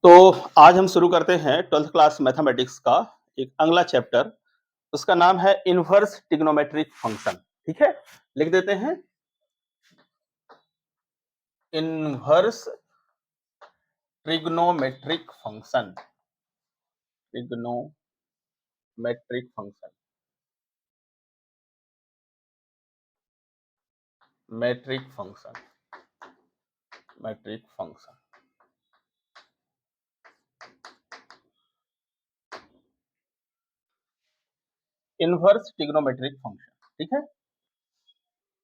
तो आज हम शुरू करते हैं 12th क्लास मैथमेटिक्स का एक अगला चैप्टर। उसका नाम है इनवर्स ट्रिग्नोमेट्रिक फंक्शन। ठीक है, लिख देते हैं inverse trigonometric function. Trigonometric function, metric function, metric function. Inverse trigonometric function. ठीक है,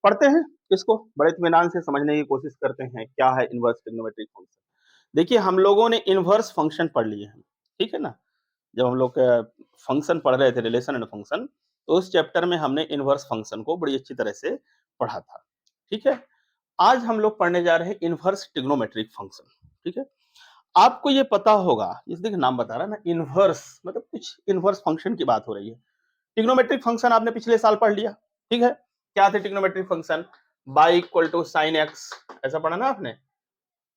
पढ़ते हैं इसको, बड़े इत्मीनान से समझने की कोशिश करते हैं क्या है इनवर्स ट्रिग्नोमेट्रिक फंक्शन। देखिए, हम लोगों ने इनवर्स फंक्शन पढ़ लिए हैं, ठीक है ना। जब हम लोग फंक्शन पढ़ रहे थे, रिलेशन एंड फंक्शन, तो उस चैप्टर में हमने इनवर्स फंक्शन को बड़ी अच्छी तरह से पढ़ा था। ठीक है, आज हम लोग पढ़ने जा रहे हैं इनवर्स ट्रिग्नोमेट्रिक फंक्शन। ठीक है, आपको ये पता होगा, इस देखिए नाम बता रहा है ना, इनवर्स मतलब कुछ इनवर्स फंक्शन की बात हो रही है। ट्रिग्नोमेट्रिक फंक्शन आपने पिछले साल पढ़ लिया। ठीक है, क्या थे trigonometric function? Y equal to sine x, ऐसा पढ़ा ना आपने।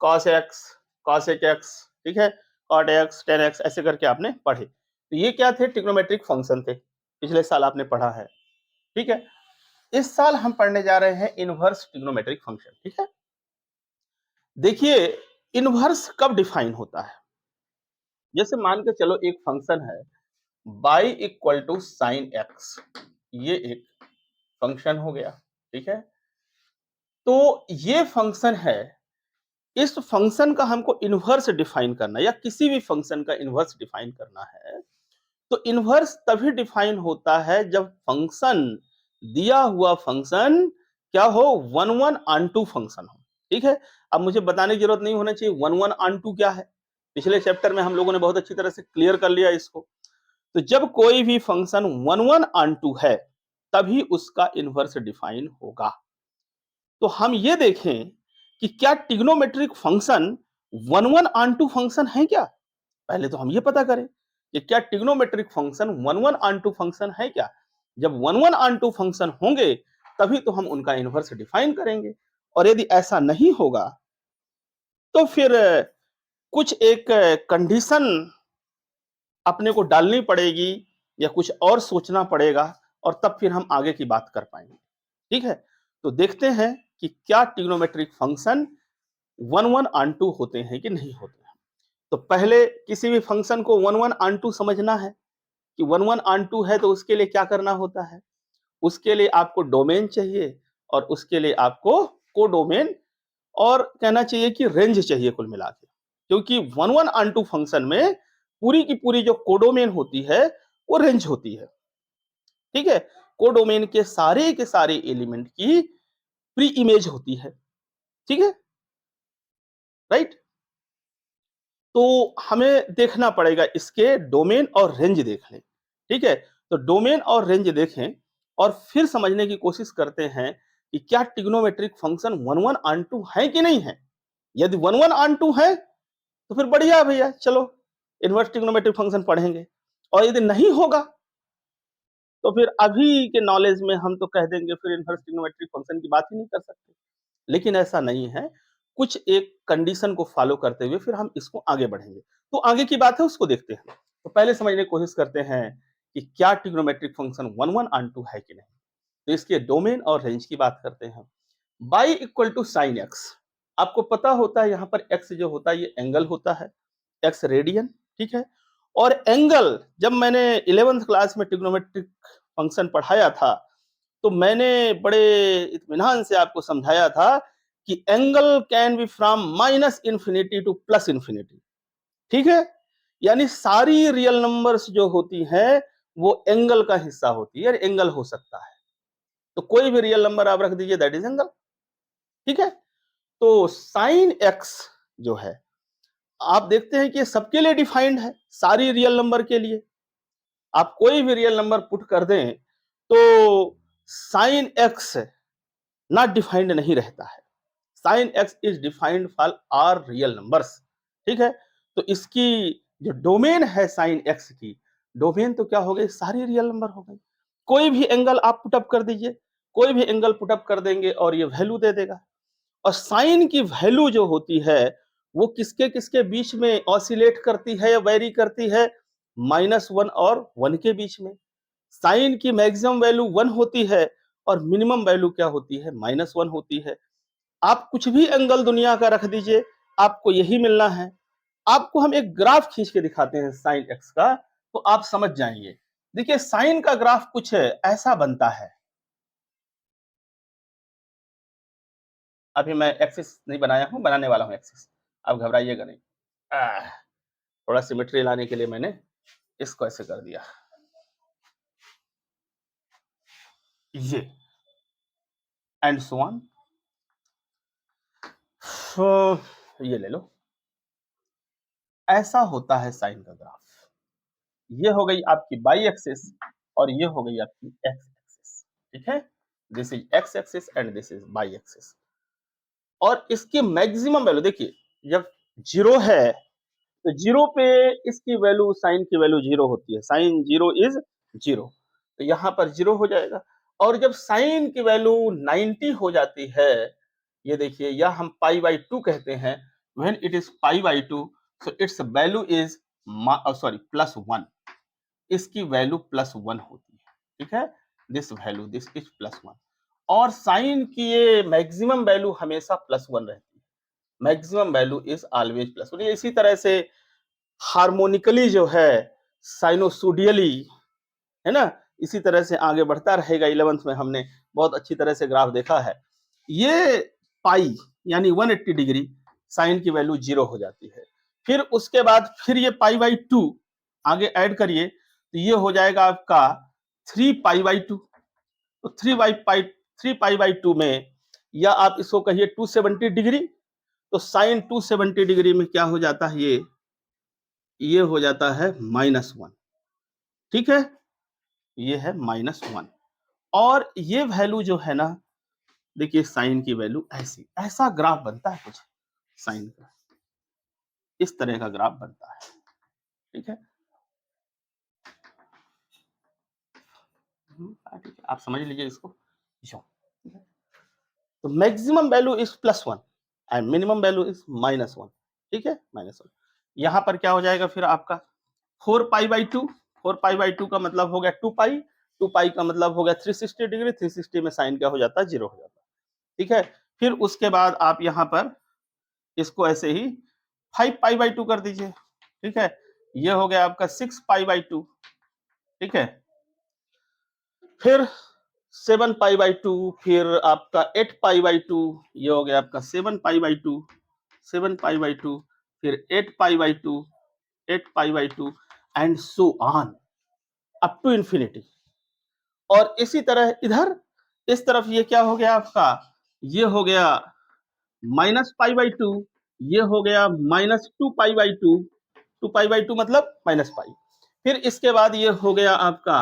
कॉस एक्स, कॉसेक एक्स, ठीक है, कॉट एक्स, टेन एक्स, ऐसे करके आपने पढ़े। तो ये क्या थे? ट्रिग्नोमेट्रिक फंक्शन थे, पिछले साल आपने पढ़ा है। ठीक है, इस साल हम पढ़ने जा रहे हैं इनवर्स ट्रिग्नोमेट्रिक फंक्शन। ठीक है, देखिए इनवर्स कब डिफाइन होता है? जैसे मान के चलो एक फंक्शन है y equal to sine x, ये एक फंक्शन हो गया। ठीक है, तो ये फंक्शन है, इस फंक्शन का हमको इनवर्स डिफाइन करना है या किसी भी फंक्शन का इनवर्स डिफाइन करना है, तो इनवर्स तभी डिफाइन होता है जब फंक्शन, दिया हुआ फंक्शन क्या हो? One one onto function हो। ठीक है, अब मुझे बताने की जरूरत नहीं होना चाहिए वन वन ऑन टू क्या है। पिछले चैप्टर में हम लोगों ने बहुत अच्छी तरह से क्लियर कर लिया इसको। तो जब कोई भी function one one onto है, तभी उसका इनवर्स डिफाइन होगा। तो हम ये देखें कि क्या trigonometric function one one onto function है क्या? पहले तो हम ये पता करें कि क्या trigonometric function one one onto function है क्या। जब one one onto function होंगे, तभी तो हम उनका इनवर्स डिफाइन करेंगे। और यदि ऐसा नहीं होगा, तो फिर कुछ एक कंडीशन अपने को डालनी पड़ेगी या कुछ और सोचना पड़ेगा, और तब फिर हम आगे की बात कर पाएंगे। ठीक है, तो देखते हैं कि क्या trigonometric function one one onto होते हैं कि नहीं होते हैं। तो पहले किसी भी फंक्शन को वन वन ऑन टू समझना है कि वन वन ऑन टू है, तो उसके लिए क्या करना होता है? उसके लिए आपको डोमेन चाहिए, और उसके लिए आपको कोडोमेन, और कहना चाहिए कि रेंज चाहिए कुल मिला के। क्योंकि one one onto function में पूरी की पूरी जो कोडोमेन होती है, वो रेंज होती है। ठीक है, कोडोमेन के सारे एलिमेंट की प्री इमेज होती है। ठीक है, राइट। तो हमें देखना पड़ेगा इसके डोमेन और रेंज देख लें। ठीक है, तो डोमेन और रेंज देखें और फिर समझने की कोशिश करते हैं कि क्या trigonometric function one one onto है कि नहीं है। यदि वन वन ऑन टू है, तो फिर बढ़िया है भैया, चलो इनवर्स ट्रिग्नोमेट्रिक फंक्शन पढ़ेंगे। और यदि नहीं होगा, तो फिर अभी के नॉलेज में हम तो कह देंगे फिर इनवर्स ट्रिग्नोमेट्रिक फंक्शन की बात ही नहीं कर सकते। लेकिन ऐसा नहीं है, कुछ एक कंडीशन को फॉलो करते हुए फिर हम इसको आगे बढ़ेंगे। तो आगे की बात है, उसको देखते हैं। तो पहले समझने की कोशिश करते हैं कि क्या trigonometric function one one onto है कि नहीं। तो इसके डोमेन और रेंज की बात करते हैं। Y equal to sine x, आपको पता होता है यहाँ पर एक्स जो होता है ये एंगल होता है, एक्स रेडियन। ठीक है, और एंगल, जब मैंने 11th क्लास में ट्रिग्नोमेट्रिक फंक्शन पढ़ाया था, तो मैंने बड़े इत्मीनान से आपको समझाया था कि angle can be from minus infinity two plus infinity. ठीक है, यानी सारी रियल नंबर्स जो होती हैं, वो एंगल का हिस्सा होती है, एंगल हो सकता है। तो कोई भी रियल नंबर आप रख दीजिए, दैट इज एंगल। ठीक है, तो साइन एक्स जो है, आप देखते हैं कि सबके लिए डिफाइंड है, सारी रियल नंबर के लिए। आप कोई भी रियल नंबर पुट कर दें, तो साइन एक्स नॉट डिफाइंड नहीं रहता है। Sine x is defined for R real numbers. ठीक है, तो इसकी जो डोमेन है साइन एक्स की, डोमेन तो क्या हो गई? सारी रियल नंबर हो गई। कोई भी एंगल आप पुटअप कर दीजिए, कोई भी एंगल पुटअप कर देंगे और ये वैल्यू दे देगा। और साइन की वैल्यू जो होती है, वो किसके किसके बीच में ऑसिलेट करती है या वेरी करती है, -1 और 1 के बीच में। साइन की मैक्सिमम वैल्यू 1 होती है और मिनिमम वैल्यू क्या होती है, -1 होती है। आप कुछ भी एंगल दुनिया का रख दीजिए, आपको यही मिलना है। आपको हम एक ग्राफ खींच के दिखाते हैं साइन एक्स का, तो आप समझ जाएंगे। देखिए साइन का ग्राफ कुछ ऐसा बनता है। अभी मैं एक्सिस नहीं बनाया हूं, बनाने वाला हूं एक्सिस, आप घबराइएगा नहीं। थोड़ा सिमेट्री लाने के लिए मैंने इसको ऐसे कर दिया, ये एंड सो ऑन। ये ले लो, ऐसा होता है साइन का ग्राफ। ये हो गई आपकी बाई एक्सिस और ये हो गई आपकी एक्स एक्सिस, ठीक है। This is x axis and this is by axis. और इसकी मैक्सिमम वैल्यू देखिए, जब जीरो है तो जीरो पे इसकी वैल्यू, साइन की वैल्यू जीरो होती है, साइन जीरो इज जीरो, तो यहां पर जीरो हो जाएगा। और जब साइन की वैल्यू 90 हो जाती है, ये देखिए, या हम पाई बाई 2 कहते हैं, when it is pi by 2 so it's value is sorry +1, इसकी वैल्यू +1 होती है, ठीक है। This value, this is +1। और साइन की ये मैक्सिमम वैल्यू हमेशा +1 रहती है, मैक्सिमम वैल्यू इज ऑलवेज +1। इसी तरह से हार्मोनिकली जो है, साइनोसोडियली, है ना, इसी तरह से आगे बढ़ता रहेगा। 11th में हमने बहुत अच्छी तरह से ग्राफ देखा है। ये पाई यानी 180 डिग्री साइन की वैल्यू 0 हो जाती है। फिर उसके बाद फिर ये पाई बाई 2 आगे ऐड करिए, तो ये हो जाएगा आपका 3 पाई बाई 2। तो 3 पाई बाई 2 में, या आप इसको कहिए 270 डिग्री, तो साइन 270 डिग्री में क्या हो जाता है, ये हो जाता है -1, ठीक है। ये है -1। और ये वैल्यू जो है ना, देखिए साइन की वैल्यू ऐसी, ऐसा ग्राफ बनता है कुछ साइन का, इस तरह का ग्राफ बनता है, ठीक है। ठीक है, आप समझ लीजिए इसको। तो maximum value is +1 and minimum value is -1, ठीक है, -1। यहां पर क्या हो जाएगा फिर आपका 4 पाई बाई 2, 4 पाई बाई 2 का मतलब हो गया 2 पाई, 2 पाई का मतलब हो गया 360 डिग्री, 360 में साइन क्या हो जाता है, 0 हो जाता है, ठीक है। फिर उसके बाद आप यहाँ पर इसको ऐसे ही 5 पाई बाई 2 कर दीजिए, ठीक है। ये हो गया आपका 6 पाई बाई 2, ठीक है। फिर 7 पाई बाई 2, फिर आपका 8 पाई बाई 2, ये हो गया आपका 7 पाई बाई 2, 7 पाई बाई 2, फिर 8 pi by 2, 8 pi by 2 and so on up to infinity. और इसी तरह इधर इस तरफ ये क्या हो गया आपका, ये हो गया -π/2, ये हो गया -2π/2, 2π/2 मतलब -π। फिर इसके बाद ये हो गया आपका,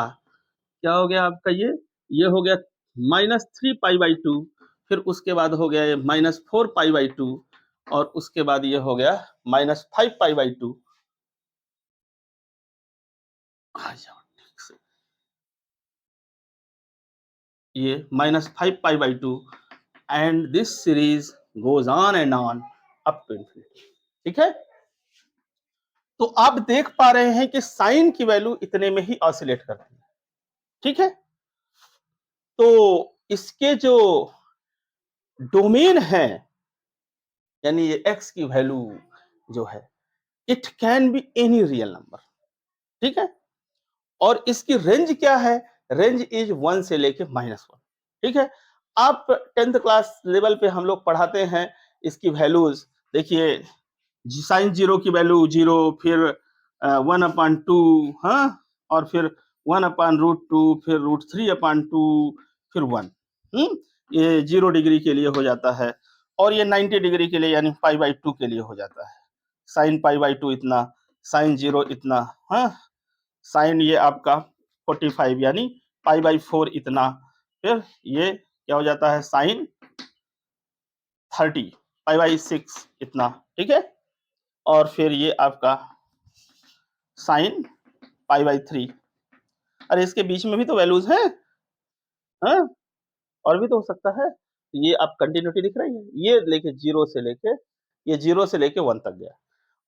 क्या हो गया आपका, ये हो गया -3π/2, फिर उसके बाद हो गया ये -4π/2 और उसके बाद ये हो गया -5π/2। ये -5π/2 and this series goes on and on up to infinity, ठीक है। तो आप देख पा रहे हैं कि साइन की वैल्यू इतने में ही ऑसिलेट करती है, ठीक है। तो इसके जो डोमेन है, यानी ये एक्स की वैल्यू जो है, it can be any real number, ठीक है। और इसकी रेंज क्या है, रेंज इज 1 से लेके -1, ठीक है। आप 10th क्लास लेवल पे हम लोग पढ़ाते हैं इसकी वैल्यूज। देखिए साइन 0 की वैल्यू 0, फिर 1/2, हाँ, और फिर 1/√2, फिर √3/2, फिर 1। ये 0 डिग्री के लिए हो जाता है, और ये 90 डिग्री के लिए यानी π/2 के लिए हो जाता है। साइन π/2 इतना, साइन 0 इतना, हाँ, साइन ये आपका 45 यानी π/4 इतना, फिर ये क्या हो जाता है, साइन 30 π/6 इतना, ठीक है। और फिर ये आपका साइन π/3। अरे इसके बीच में भी तो वैल्यूज हैं, हाँ, और भी तो हो सकता है। ये आप कंटिन्यूटी दिख रही है, ये लेके 0 से लेके ये 0 से लेके 1 तक गया,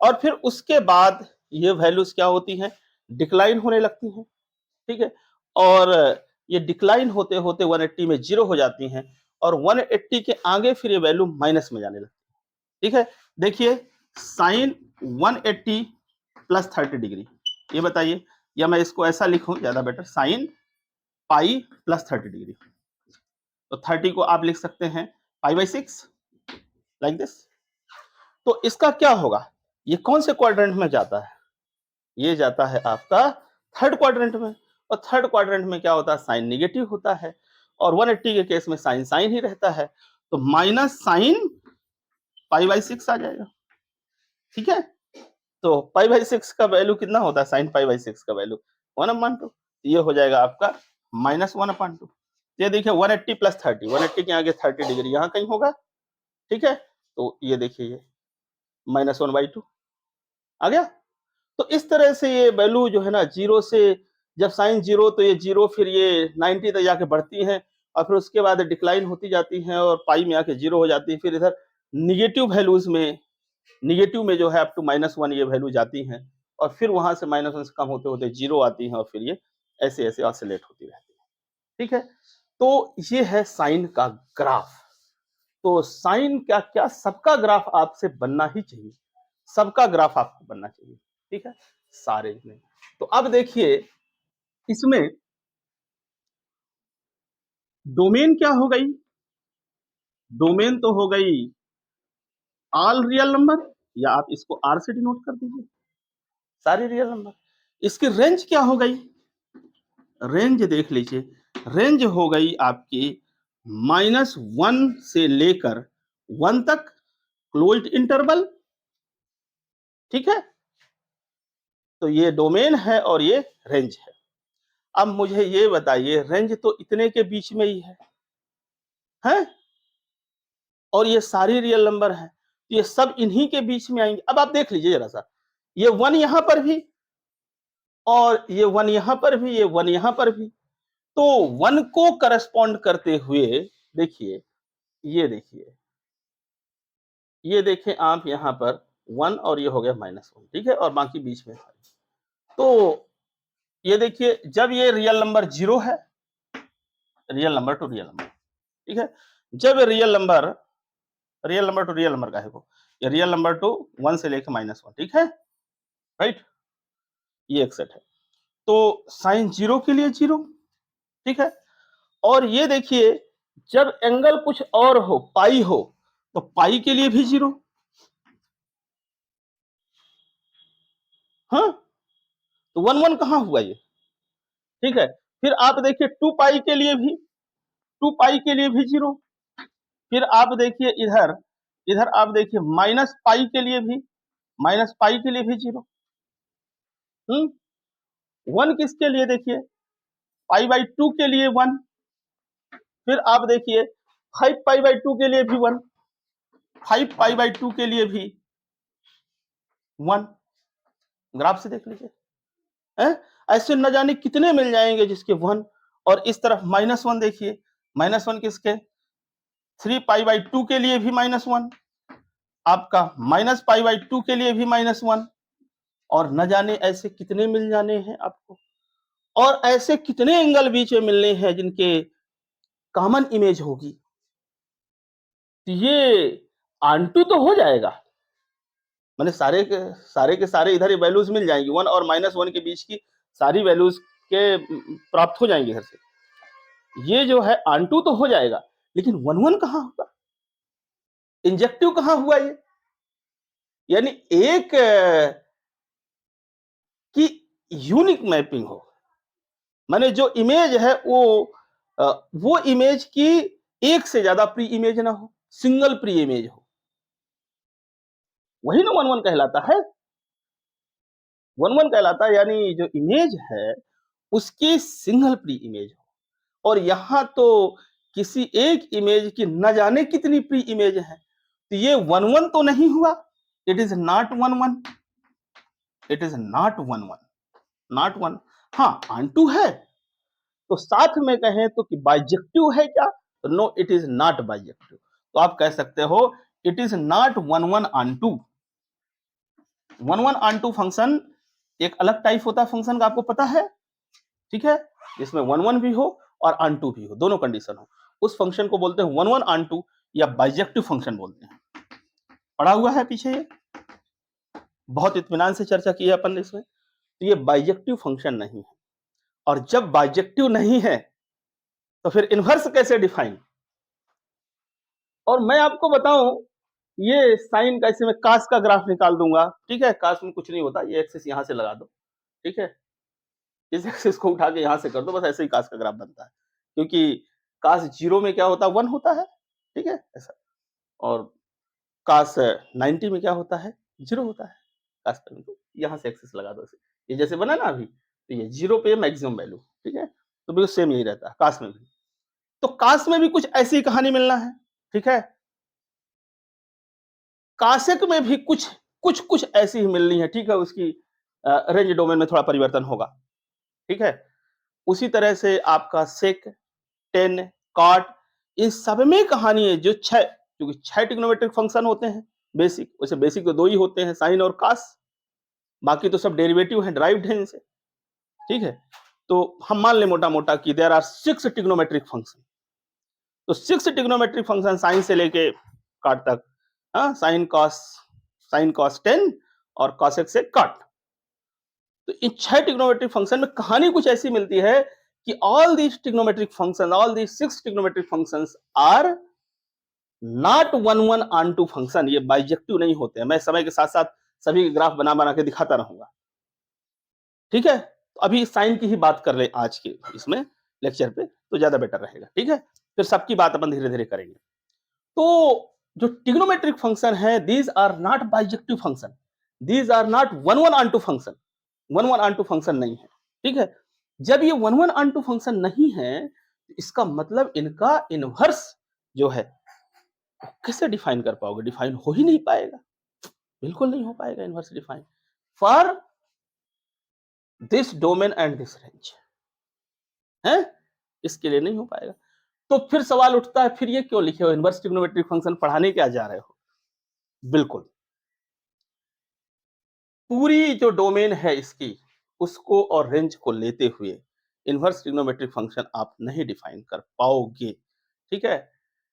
और फिर उसके बाद ये वैल्यूज क्या होती हैं, डिक्लाइन होने लगती हैं, ठीक है, और ये डिक्लाइन होते होते 180 में 0 हो जाती हैं, और 180 के आगे फिर ये वैल्यू माइनस में जाने लगती है, ठीक है। देखिए साइन 180 प्लस 30 डिग्री, ये बताइए, या मैं इसको ऐसा लिखूं ज्यादा better, sine pi plus 30 degree, तो 30 को आप लिख सकते हैं पाई बाई 6 लाइक दिस। तो इसका क्या होगा, ये कौन से क्वाड्रेंट में जाता है, ये जाता है आपका थर्ड क्वाड्रेंट में, और थर्ड क्वाड्रेंट में क्या होता है, साइन निगेटिव होता है, और 180 के केस में साइन साइन ही रहता है, तो माइनस साइन पाई बाई 6 आ जाएगा, ठीक है। तो पाई बाई 6 का वैल्यू कितना होता है, साइन पाई बाई 6 का वैल्यू 1/2, ये हो जाएगा आपका -1/2। ये देखिए 180 प्लस 30, 180 के आगे 30 डिग्री यहाँ कहीं होगा, ठीक है, तो ये देखिए ये -1/2 आ गया। तो इस तरह से ये वैल्यू जो है ना, 0 से जब साइन 0 तो ये 0 फिर ये 90 तक जाके बढ़ती है, और फिर उसके बाद डिक्लाइन होती जाती है और पाई में आके 0 हो जाती है, फिर इधर निगेटिव वैल्यूज में, निगेटिव में जो है अप टू -1 ये वैल्यू जाती हैं, और फिर वहां से -1 से कम होते होते 0 आती हैं, और फिर ये ऐसे ऐसे ऑसिलेट होती रहती है, ठीक है। तो ये है साइन का ग्राफ। तो साइन क्या क्या सबका ग्राफ आपसे बनना ही चाहिए, सबका ग्राफ आपको बनना चाहिए, ठीक है, सारे में। तो अब देखिए इसमें डोमेन क्या हो गई, डोमेन तो हो गई ऑल रियल नंबर, या आप इसको आर से डिनोट कर दीजिए, सारे रियल नंबर। इसकी रेंज क्या हो गई, रेंज देख लीजिए, रेंज हो गई आपकी -1 से लेकर 1 तक, क्लोज्ड इंटरवल, ठीक है। तो ये डोमेन है और ये रेंज है। अब मुझे ये बताइए, रेंज तो इतने के बीच में ही है, और ये सारी रियल नंबर है, ये सब इन्हीं के बीच में आएंगे। अब आप देख लीजिए जरा सा, ये 1 यहां पर भी, और ये 1 यहां पर भी, ये 1 यहां पर भी, तो 1 को करस्पॉन्ड करते हुए देखिए, ये देखिए, ये देखें आप यहां पर 1, और ये हो गया -1, ठीक है, और बाकी बीच में। तो ये देखिए जब ये रियल नंबर 0 है, real number two real number, ठीक है, जब real number two real number का है वो, ये रियल नंबर टू 1 से लेकर -1, ठीक है, राइट, ये एक सेट है। तो साइन 0 के लिए 0, ठीक है, और ये देखिए जब एंगल कुछ और हो, पाई हो, तो पाई के लिए भी 0, हाँ, तो 1 1 कहां हुआ ये, ठीक है। फिर आप देखिए 2 पाई के लिए भी, 2 पाई के लिए भी 0, फिर आप देखिए इधर, इधर आप देखिए माइनस पाई के लिए भी, माइनस पाई के लिए भी 0, 1 किसके लिए, देखिए पाई बाई 2 के लिए 1, फिर आप देखिए 5 पाई बाई 2 के लिए भी 1, 5 पाई बाई 2 के लिए भी 1, ग्राफ से देख लीजिए, हैं, ऐसे न जाने कितने मिल जाएंगे जिसके 1, और इस तरफ -1 देखिए, -1 किसके, 3 पाई बाई 2 के लिए भी -1, आपका माइनस पाई बाई 2 के लिए भी -1, और न जाने ऐसे कितने मिल जाने हैं आपको, और ऐसे कितने एंगल बीच में मिलने हैं जिनके कॉमन इमेज होगी, तो ये आंटू तो हो जाएगा, मैंने सारे के सारे इधर वैल्यूज मिल जाएंगी, 1 और -1 के बीच की सारी वैल्यूज के प्राप्त हो जाएंगे इधर से, ये जो है आंटू तो हो जाएगा, लेकिन 1 1 कहां होगा, इंजेक्टिव कहां हुआ ये, यानी एक की यूनिक मैपिंग हो, माने जो इमेज है वो इमेज की एक से ज्यादा प्री इमेज ना हो, सिंगल प्री इमेज हो, वही ना 1 1 कहलाता है, 1 1 कहलाता है, यानी जो इमेज है उसकी सिंगल प्री इमेज हो, और यहां तो किसी एक इमेज की न जाने कितनी प्री इमेज है, तो ये 1 1 तो नहीं हुआ, it is not 1 1, it is not 1 1, not 1, हाँ आंटू है, तो साथ में कहें तो कि बाइजेक्टिव है क्या, no it is not bijective, तो आप कह सकते हो it is not 1 1 on 2। 1 1 on 2 function एक अलग टाइप होता है फंक्शन का, आपको पता है, ठीक है, जिसमें 1 1 भी हो और ऑन 2 भी हो, दोनों कंडीशन हो, उस फंक्शन को बोलते हैं 1 1 ऑन 2 या बाइजेक्टिव फंक्शन बोलते हैं। पढ़ा हुआ है पीछे, ये बहुत इत्मीनान से चर्चा की है अपन ने इसमें। तो ये बाइजेक्टिव फंक्शन नहीं है, और जब बाइजेक्टिव नहीं है तो फिर इनवर्स कैसे डिफाइन। और मैं आपको बताऊं, ये साइन का, इससे मैं कास का ग्राफ निकाल दूंगा, ठीक है, कास में कुछ नहीं होता, ये एक्सिस यहां से लगा दो, ठीक है, इस एक्सिस को उठा के यहां से कर दो, बस ऐसे ही कास का ग्राफ बनता है, क्योंकि कास 0 में क्या होता है, 1 होता है, ठीक है, ऐसा, और कास 90 में क्या होता है, 0 होता है, कास पर, तो यहां से एक्सिस लगा दो इसे, ये जैसे बना ना अभी, तो ये 0 पे मैक्सिमम वैल्यू, ठीक है, तो बिल्कुल सेम यही रहता है कास में भी। तो कास में भी कुछ ऐसी कहानी मिलना है, ठीक है, कासेक में भी कुछ कुछ कुछ ऐसी ही मिलनी है, ठीक है, उसकी रेंज डोमेन में थोड़ा परिवर्तन होगा, ठीक है। उसी तरह से आपका सेक, टेन, कॉट, इन सब में कहानी है, जो छह, क्योंकि 6 ट्रिग्नोमेट्रिक फंक्शन होते हैं बेसिक, वैसे बेसिक तो 2 ही होते हैं, साइन और कास, बाकी तो सब डेरिवेटिव हैं, ड्राइव्ड हैं इनसे, ठीक है। तो हम मान ले मोटा मोटा कि देयर आर 6 ट्रिग्नोमेट्रिक फंक्शन। तो 6 ट्रिग्नोमेट्रिक फंक्शन साइन से लेके कॉट तक, हाँ, साइन कॉस 10 और कॉसेक से कॉट। तो इन 6 ट्रिग्नोमेट्रिक फंक्शन में कहानी कुछ ऐसी मिलती है कि all these trigonometric function, all these 6 trigonometric functions are not 1 1 on 2 function, ये बाइजेक्टिव नहीं होते हैं। मैं समय के साथ साथ सभी के ग्राफ बना बना के दिखाता रहूंगा, ठीक है। तो अभी साइन की ही बात कर ले आज के इसमें लेक्चर पे, तो ज्यादा बेटर रहेगा, ठीक है, फिर सबकी बात अपन धीरे धीरे करेंगे। तो जो ट्रिग्नोमेट्रिक फंक्शन है, these are not bijective function, these are not 1 1 on 2 function, 1 1 on 2 function नहीं है, ठीक है। जब ये 1 1 ऑन 2 फंक्शन नहीं है, तो इसका मतलब इनका इनवर्स जो है कैसे डिफाइन कर पाओगे, डिफाइन हो ही नहीं पाएगा, बिल्कुल नहीं हो पाएगा inverse define for this domain and this range, है, इसके लिए नहीं हो पाएगा। तो फिर सवाल उठता है, फिर ये क्यों लिखे हो इनवर्स ट्रिग्नोमेट्रिक फंक्शन, पढ़ाने क्या जा रहे हो। बिल्कुल, पूरी जो डोमेन है इसकी, उसको और रेंज को लेते हुए इनवर्स ट्रिग्नोमेट्रिक फंक्शन आप नहीं डिफाइन कर पाओगे, ठीक है।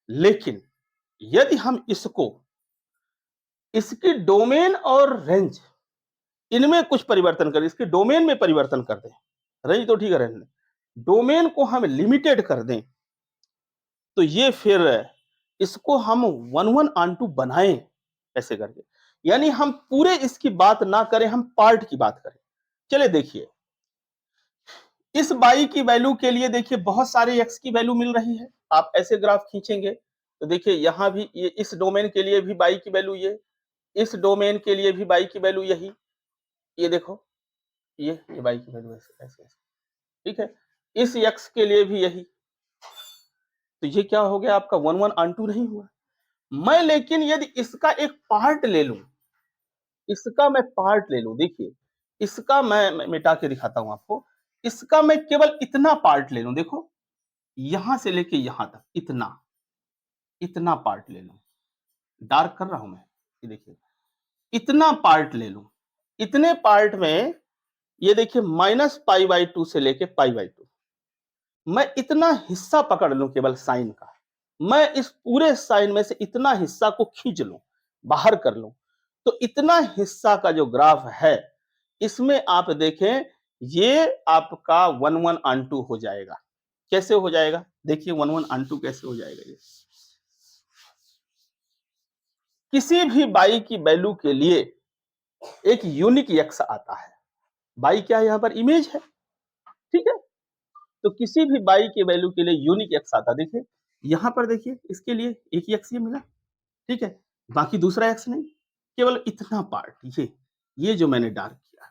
लेकिन यदि हम इसको, इसकी डोमेन और रेंज, इनमें कुछ परिवर्तन करें, इसके डोमेन में परिवर्तन कर दें, रेंज तो ठीक है रहने, डोमेन को हम लिमिटेड कर दें, तो ये फिर इसको हम 1 1 ऑन 2 बनाएं, ऐसे करके, यानी हम पूरे इसकी बात ना करें, हम पार्ट की बात करें। चलिए देखिए, इस बाई की वैल्यू के लिए देखिए बहुत सारे एक्स की वैल्यू मिल रही है, आप ऐसे ग्राफ खींचेंगे तो देखिए यहां भी ये, इस डोमेन के लिए भी बाई की वैल्यू ये, इस डोमेन के लिए भी बाई की वैल्यू यही, ये देखो, ये बाई की वैल्यू ऐसे ऐसे, ठीक है, इस एक्स के लिए भी यही। तो ये क्या हो गया आपका 1 1 ऑन 2 नहीं हुआ। मैं लेकिन यदि इसका एक पार्ट ले लूं, इसका मैं पार्ट ले लूं, देखिए इसका मैं मिटा के दिखाता हूं आपको, इसका मैं केवल इतना पार्ट ले लूं, देखो यहां से लेके यहां तक, इतना इतना पार्ट ले लूं, डार्क कर रहा हूं मैं, ये देखिए इतना पार्ट ले लूं, इतने पार्ट में ये देखिए -π/2 से लेके π/2, मैं इतना हिस्सा पकड़ लूं केवल साइन का, मैं इस पूरे साइन में से इतना हिस्सा को खींच लूं, बाहर कर लूं, तो इतना हिस्सा का जो ग्राफ है, इसमें आप देखें ये आपका 1 1 ऑन 2 हो जाएगा। कैसे हो जाएगा, देखिए 1 1 ऑन 2 कैसे हो जाएगा। ये किसी भी बाई की वैल्यू के लिए एक यूनिक एक्स आता है, बाई क्या है, यहां पर इमेज है, ठीक है। तो किसी भी बाई के वैल्यू के लिए यूनिक एक्स आता है, देखिए यहां पर देखिए इसके लिए एक ही एक्स ये मिला, ठीक है, बाकी दूसरा एक्स नहीं, केवल इतना पार्ट, ये जो मैंने डार्क किया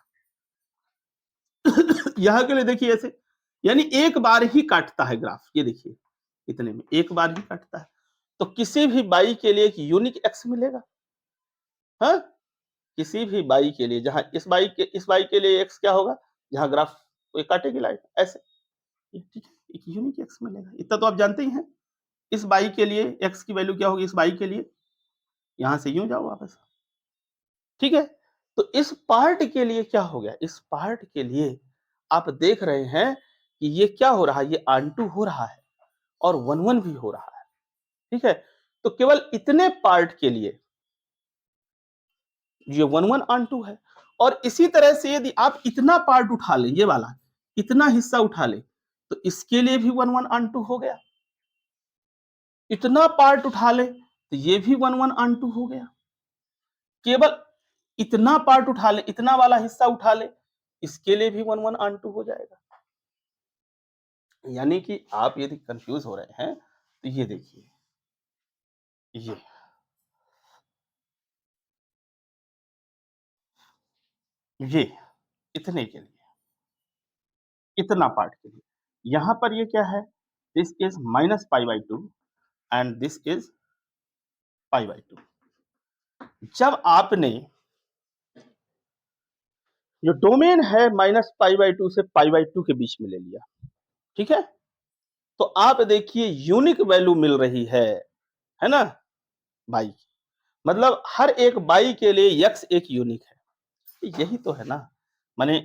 यहां के लिए देखिए ऐसे, यानी एक बार ही काटता है ग्राफ, ये देखिए इतने में एक बार ही काटता है। तो किसी भी बाई के लिए एक यूनिक एक्स मिलेगा, हाँ, किसी भी बाई के लिए, जहां इस बाई के लिए एक्स क्या होगा, जहां ग्राफ कोई काटेगी लाइन ऐसे, ठीक है, एक यूनिक एक्स मिलेगा, इतना तो आप जानते ही हैं। इस बाई के लिए एक्स की वैल्यू क्या होगी, इस बाई के लिए यहां से यूं जाओ वापस, ठीक है। तो इस पार्ट के लिए क्या हो गया, इस पार्ट के लिए आप देख रहे हैं कि ये क्या हो रहा है, ये ऑन2 हो रहा है और 1-1 भी हो रहा है, ठीक है। तो केवल इतने पार्ट के लिए ये 1-1 ऑन2 है। और इसी तरह से यदि आप इतना पार्ट उठा लें, ये वाला इतना हिस्सा उठा लें, तो इसके लिए भी 1-1 ऑन2 हो गया। इतना पार्ट उठा ले तो ये भी 1-1 ऑन2 हो गया। केवल इतना पार्ट उठा ले, इतना वाला हिस्सा उठा ले, इसके लिए भी 1-1 ऑन2 हो जाएगा। यानी कि आप यदि कंफ्यूज हो रहे हैं तो ये देखिए, ये इतने के लिए, इतना पार्ट के लिए, यहां पर ये क्या है, this is -π/2 and this is π/2। जब आपने जो डोमेन है -π/2 से π/2 के बीच में ले लिया, ठीक है, तो आप देखिए यूनिक वैल्यू मिल रही है ना, बाई, मतलब हर एक बाई के लिए x एक यूनिक है। यही तो है ना, माने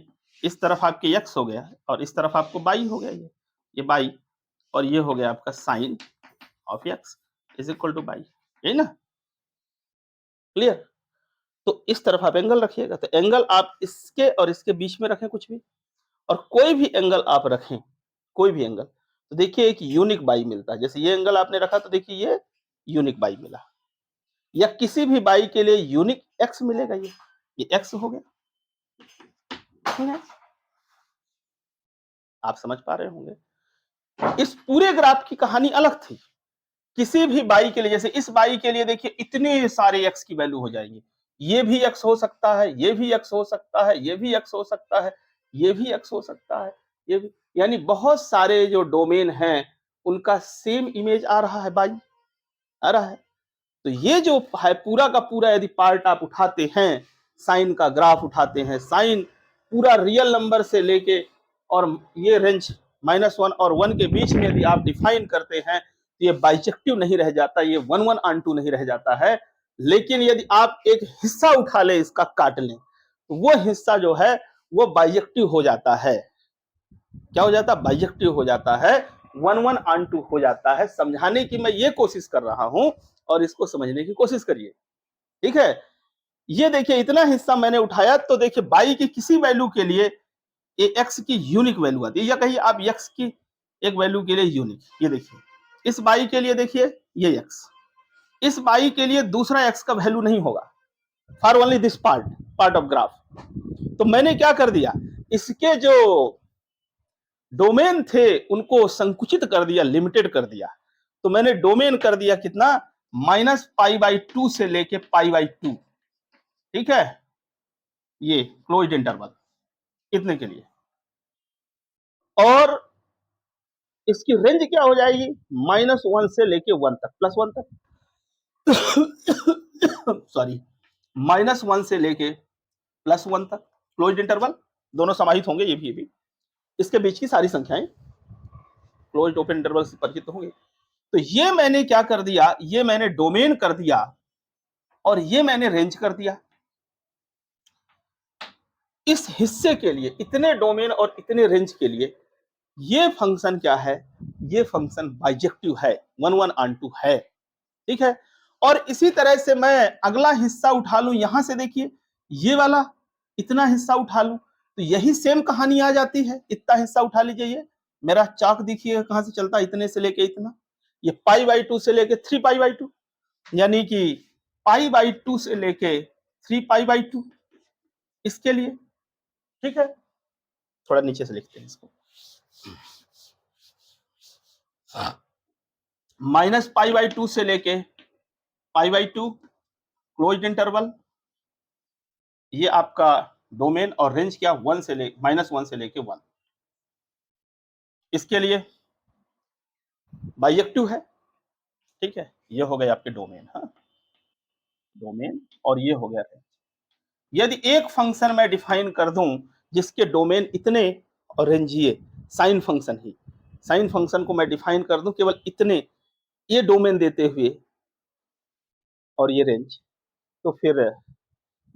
इस तरफ आपके x हो गया और इस तरफ आपको बाई हो गया, ये बाई, और ये हो गया आपका sine of x is equal to y, यही ना, क्लियर। तो इस तरफ आप एंगल रखिएगा, तो एंगल आप इसके और इसके बीच में रखें कुछ भी, और कोई भी एंगल आप रखें, कोई भी एंगल, तो देखिए एक यूनिक बाई मिलता है। जैसे ये एंगल आपने रखा तो देखिए ये यूनिक बाई मिला, या किसी भी बाई के लिए यूनिक एक्स मिलेगा, ये एक्स हो गया, ठीक है। आप समझ पा रहे होंगे। इस पूरे ग्राफ की कहानी अलग थी। किसी भी बाई के लिए, जैसे इस बाई के लिए देखिए इतने सारे एक्स की वैल्यू हो जाएंगी, ये भी एक्स हो सकता है, ये भी एक्स हो सकता है, ये भी एक्स हो सकता है, ये भी एक्स हो सकता है, ये भी, यानी बहुत सारे जो डोमेन हैं उनका सेम इमेज आ रहा है, बाई आ रहा है। तो ये जो है पूरा का पूरा यदि पार्ट आप उठाते हैं, साइन का ग्राफ उठाते हैं, साइन पूरा रियल नंबर से लेके और ये रेंज -1 और 1 के बीच में यदि आप डिफाइन करते हैं, तो ये बाइजेक्टिव नहीं रह जाता, ये 1-1 ऑन2 नहीं रह जाता है। लेकिन यदि आप एक हिस्सा उठा ले, इसका काट लें, तो वो हिस्सा जो है वो बाइजेक्टिव हो जाता है। क्या हो जाता है, बाइजेक्टिव हो जाता है, 1-1 ऑन2 हो जाता है। समझाने की मैं ये कोशिश कर रहा हूं और इसको समझने की कोशिश करिए, ठीक है। ये देखिए इतना हिस्सा मैंने उठाया, तो देखिए बाई की किसी वैल्यू के लिए ये एक्स की यूनिक वैल्यू आती है, या कहिए आप एक्स की एक वैल्यू के लिए यूनिक, ये देखिए इस बाई के लिए देखिए ये एक्स, इस बाई के लिए दूसरा एक्स का वैल्यू नहीं होगा, for only this part of graph. तो मैंने क्या कर दिया, इसके जो डोमेन थे उनको संकुचित कर दिया, लिमिटेड कर दिया। तो मैंने डोमेन कर दिया कितना, -π/2 से लेके π/2, ठीक है, ये क्लोज्ड इंटरवल इतने के लिए। और इसकी रेंज क्या हो जाएगी, -1 से लेके 1 तक, +1 तक सॉरी, -1 से लेके +1 तक क्लोज्ड इंटरवल, दोनों समाहित होंगे, ये भी इसके बीच की सारी संख्याएं क्लोज्ड ओपन इंटरवल से परिचित होंगे। तो ये मैंने क्या कर दिया, ये मैंने डोमेन कर दिया और ये मैंने रेंज कर दिया। इस हिस्से के लिए इतने डोमेन और इतने रेंज के लिए ये फंक्शन क्या है, ये फंक्शन बाइजेक्टिव है, 1-1 ऑन2 है, ठीक है। और इसी तरह से मैं अगला हिस्सा उठा लूं, यहां से देखिए ये वाला इतना हिस्सा उठा लूं, तो यही सेम कहानी आ जाती है। इतना हिस्सा उठा लीजिए, ये मेरा चाक देखिए कहां से चलता है, इतने से लेके इतना, ये π/2 से लेके 3π/2, यानी कि π/2 से लेके 3π/2 इसके लिए, ठीक है। थोड़ा नीचे से लिखते हैं इसको, -π/2 से लेके π/2 क्लोज्ड इंटरवल, ये आपका डोमेन, और रेंज क्या, -1 से लेके 1, इसके लिए बाइजेक्टिव है, ठीक है। ये हो गए आपके डोमेन, हाँ, डोमेन, और ये हो गया रेंज। यदि एक फंक्शन मैं डिफाइन कर दूं जिसके डोमेन इतने और रेंज ये, साइन फंक्शन ही, साइन फंक्शन को मैं डिफाइन कर दूं केवल इतने, ये डोमेन देते हुए और ये रेंज, तो फिर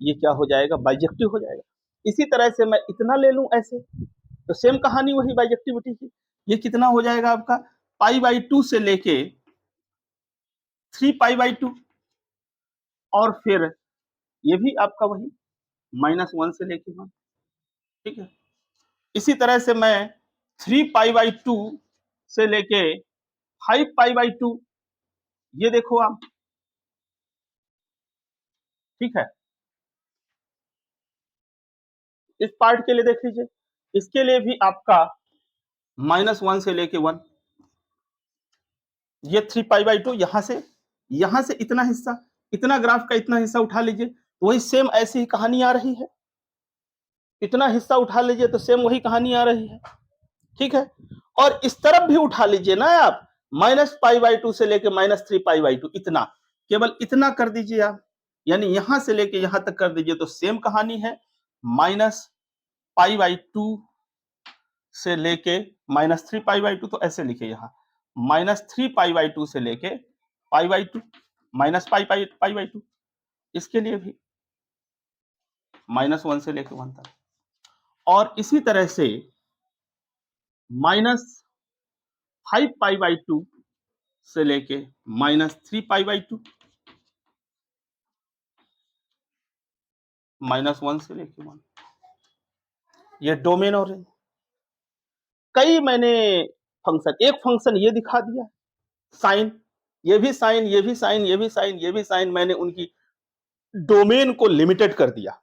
ये क्या हो जाएगा, बाइजेक्टिव हो जाएगा। इसी तरह से मैं इतना ले लूं ऐसे, तो सेम कहानी वही बाइजेक्टिविटी की। ये कितना हो जाएगा आपका, π/2 से लेके 3π/2, और फिर ये भी आपका वही -1 से लेके 1, ठीक है। इसी तरह से मैं 3π/2 से लेके 5π/2, ये देखो आप, ठीक है। इस पार्ट के लिए देख लीजिए, इसके लिए भी आपका -1 से लेके 1, ये 3π/2, यहां से इतना हिस्सा, इतना ग्राफ का इतना हिस्सा उठा लीजिए, तो वही सेम ऐसी ही कहानी आ रही है। इतना हिस्सा उठा लीजिए तो सेम वही कहानी आ रही है, ठीक है। और इस तरफ भी उठा लीजिए ना आप, -π/2 से लेके -3π/2, इतना, केवल इतना कर दीजिए आप, यानी यहां से लेके यहां तक कर दीजिए तो सेम कहानी है। -π/2 से लेके -3π/2, तो ऐसे लिखे यहाँ, -3π/2 से लेके π/2, -π/2। इसके लिए भी -1 से लेके 1 तक, और इसी तरह से -5π/2 से लेके -3π/2, -1 से लेके 1, ये डोमेन और रेंज। कई मैंने फंक्शन, एक फंक्शन ये दिखा दिया साइन, ये भी साइन, ये भी साइन, ये भी साइन, ये भी साइन, मैंने उनकी डोमेन को लिमिटेड कर दिया,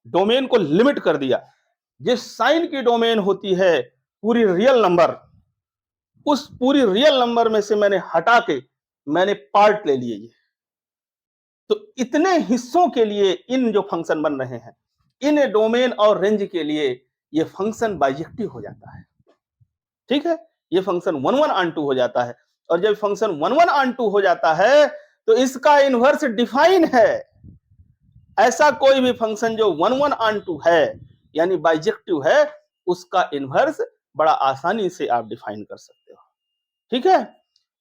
डोमेन को लिमिट कर दिया। जिस साइन की डोमेन होती है पूरी रियल नंबर, उस पूरी रियल नंबर में से मैंने हटा के मैंने पार्ट ले लिए। तो इतने हिस्सों के लिए इन जो फंक्शन बन रहे हैं, इन डोमेन और रेंज के लिए ये फंक्शन बाइजेक्टिव हो जाता है, ठीक है। ये फंक्शन 1 1 ऑन 2 हो जाता है, और जब फंक्शन 1 1 ऑन 2 हो जाता है तो इसका इनवर्स डिफाइन है। ऐसा कोई भी फंक्शन जो 1 1 ऑन 2 है यानी बाइजेक्टिव है, उसका इनवर्स बड़ा आसानी से आप डिफाइन कर सकते हो, ठीक है।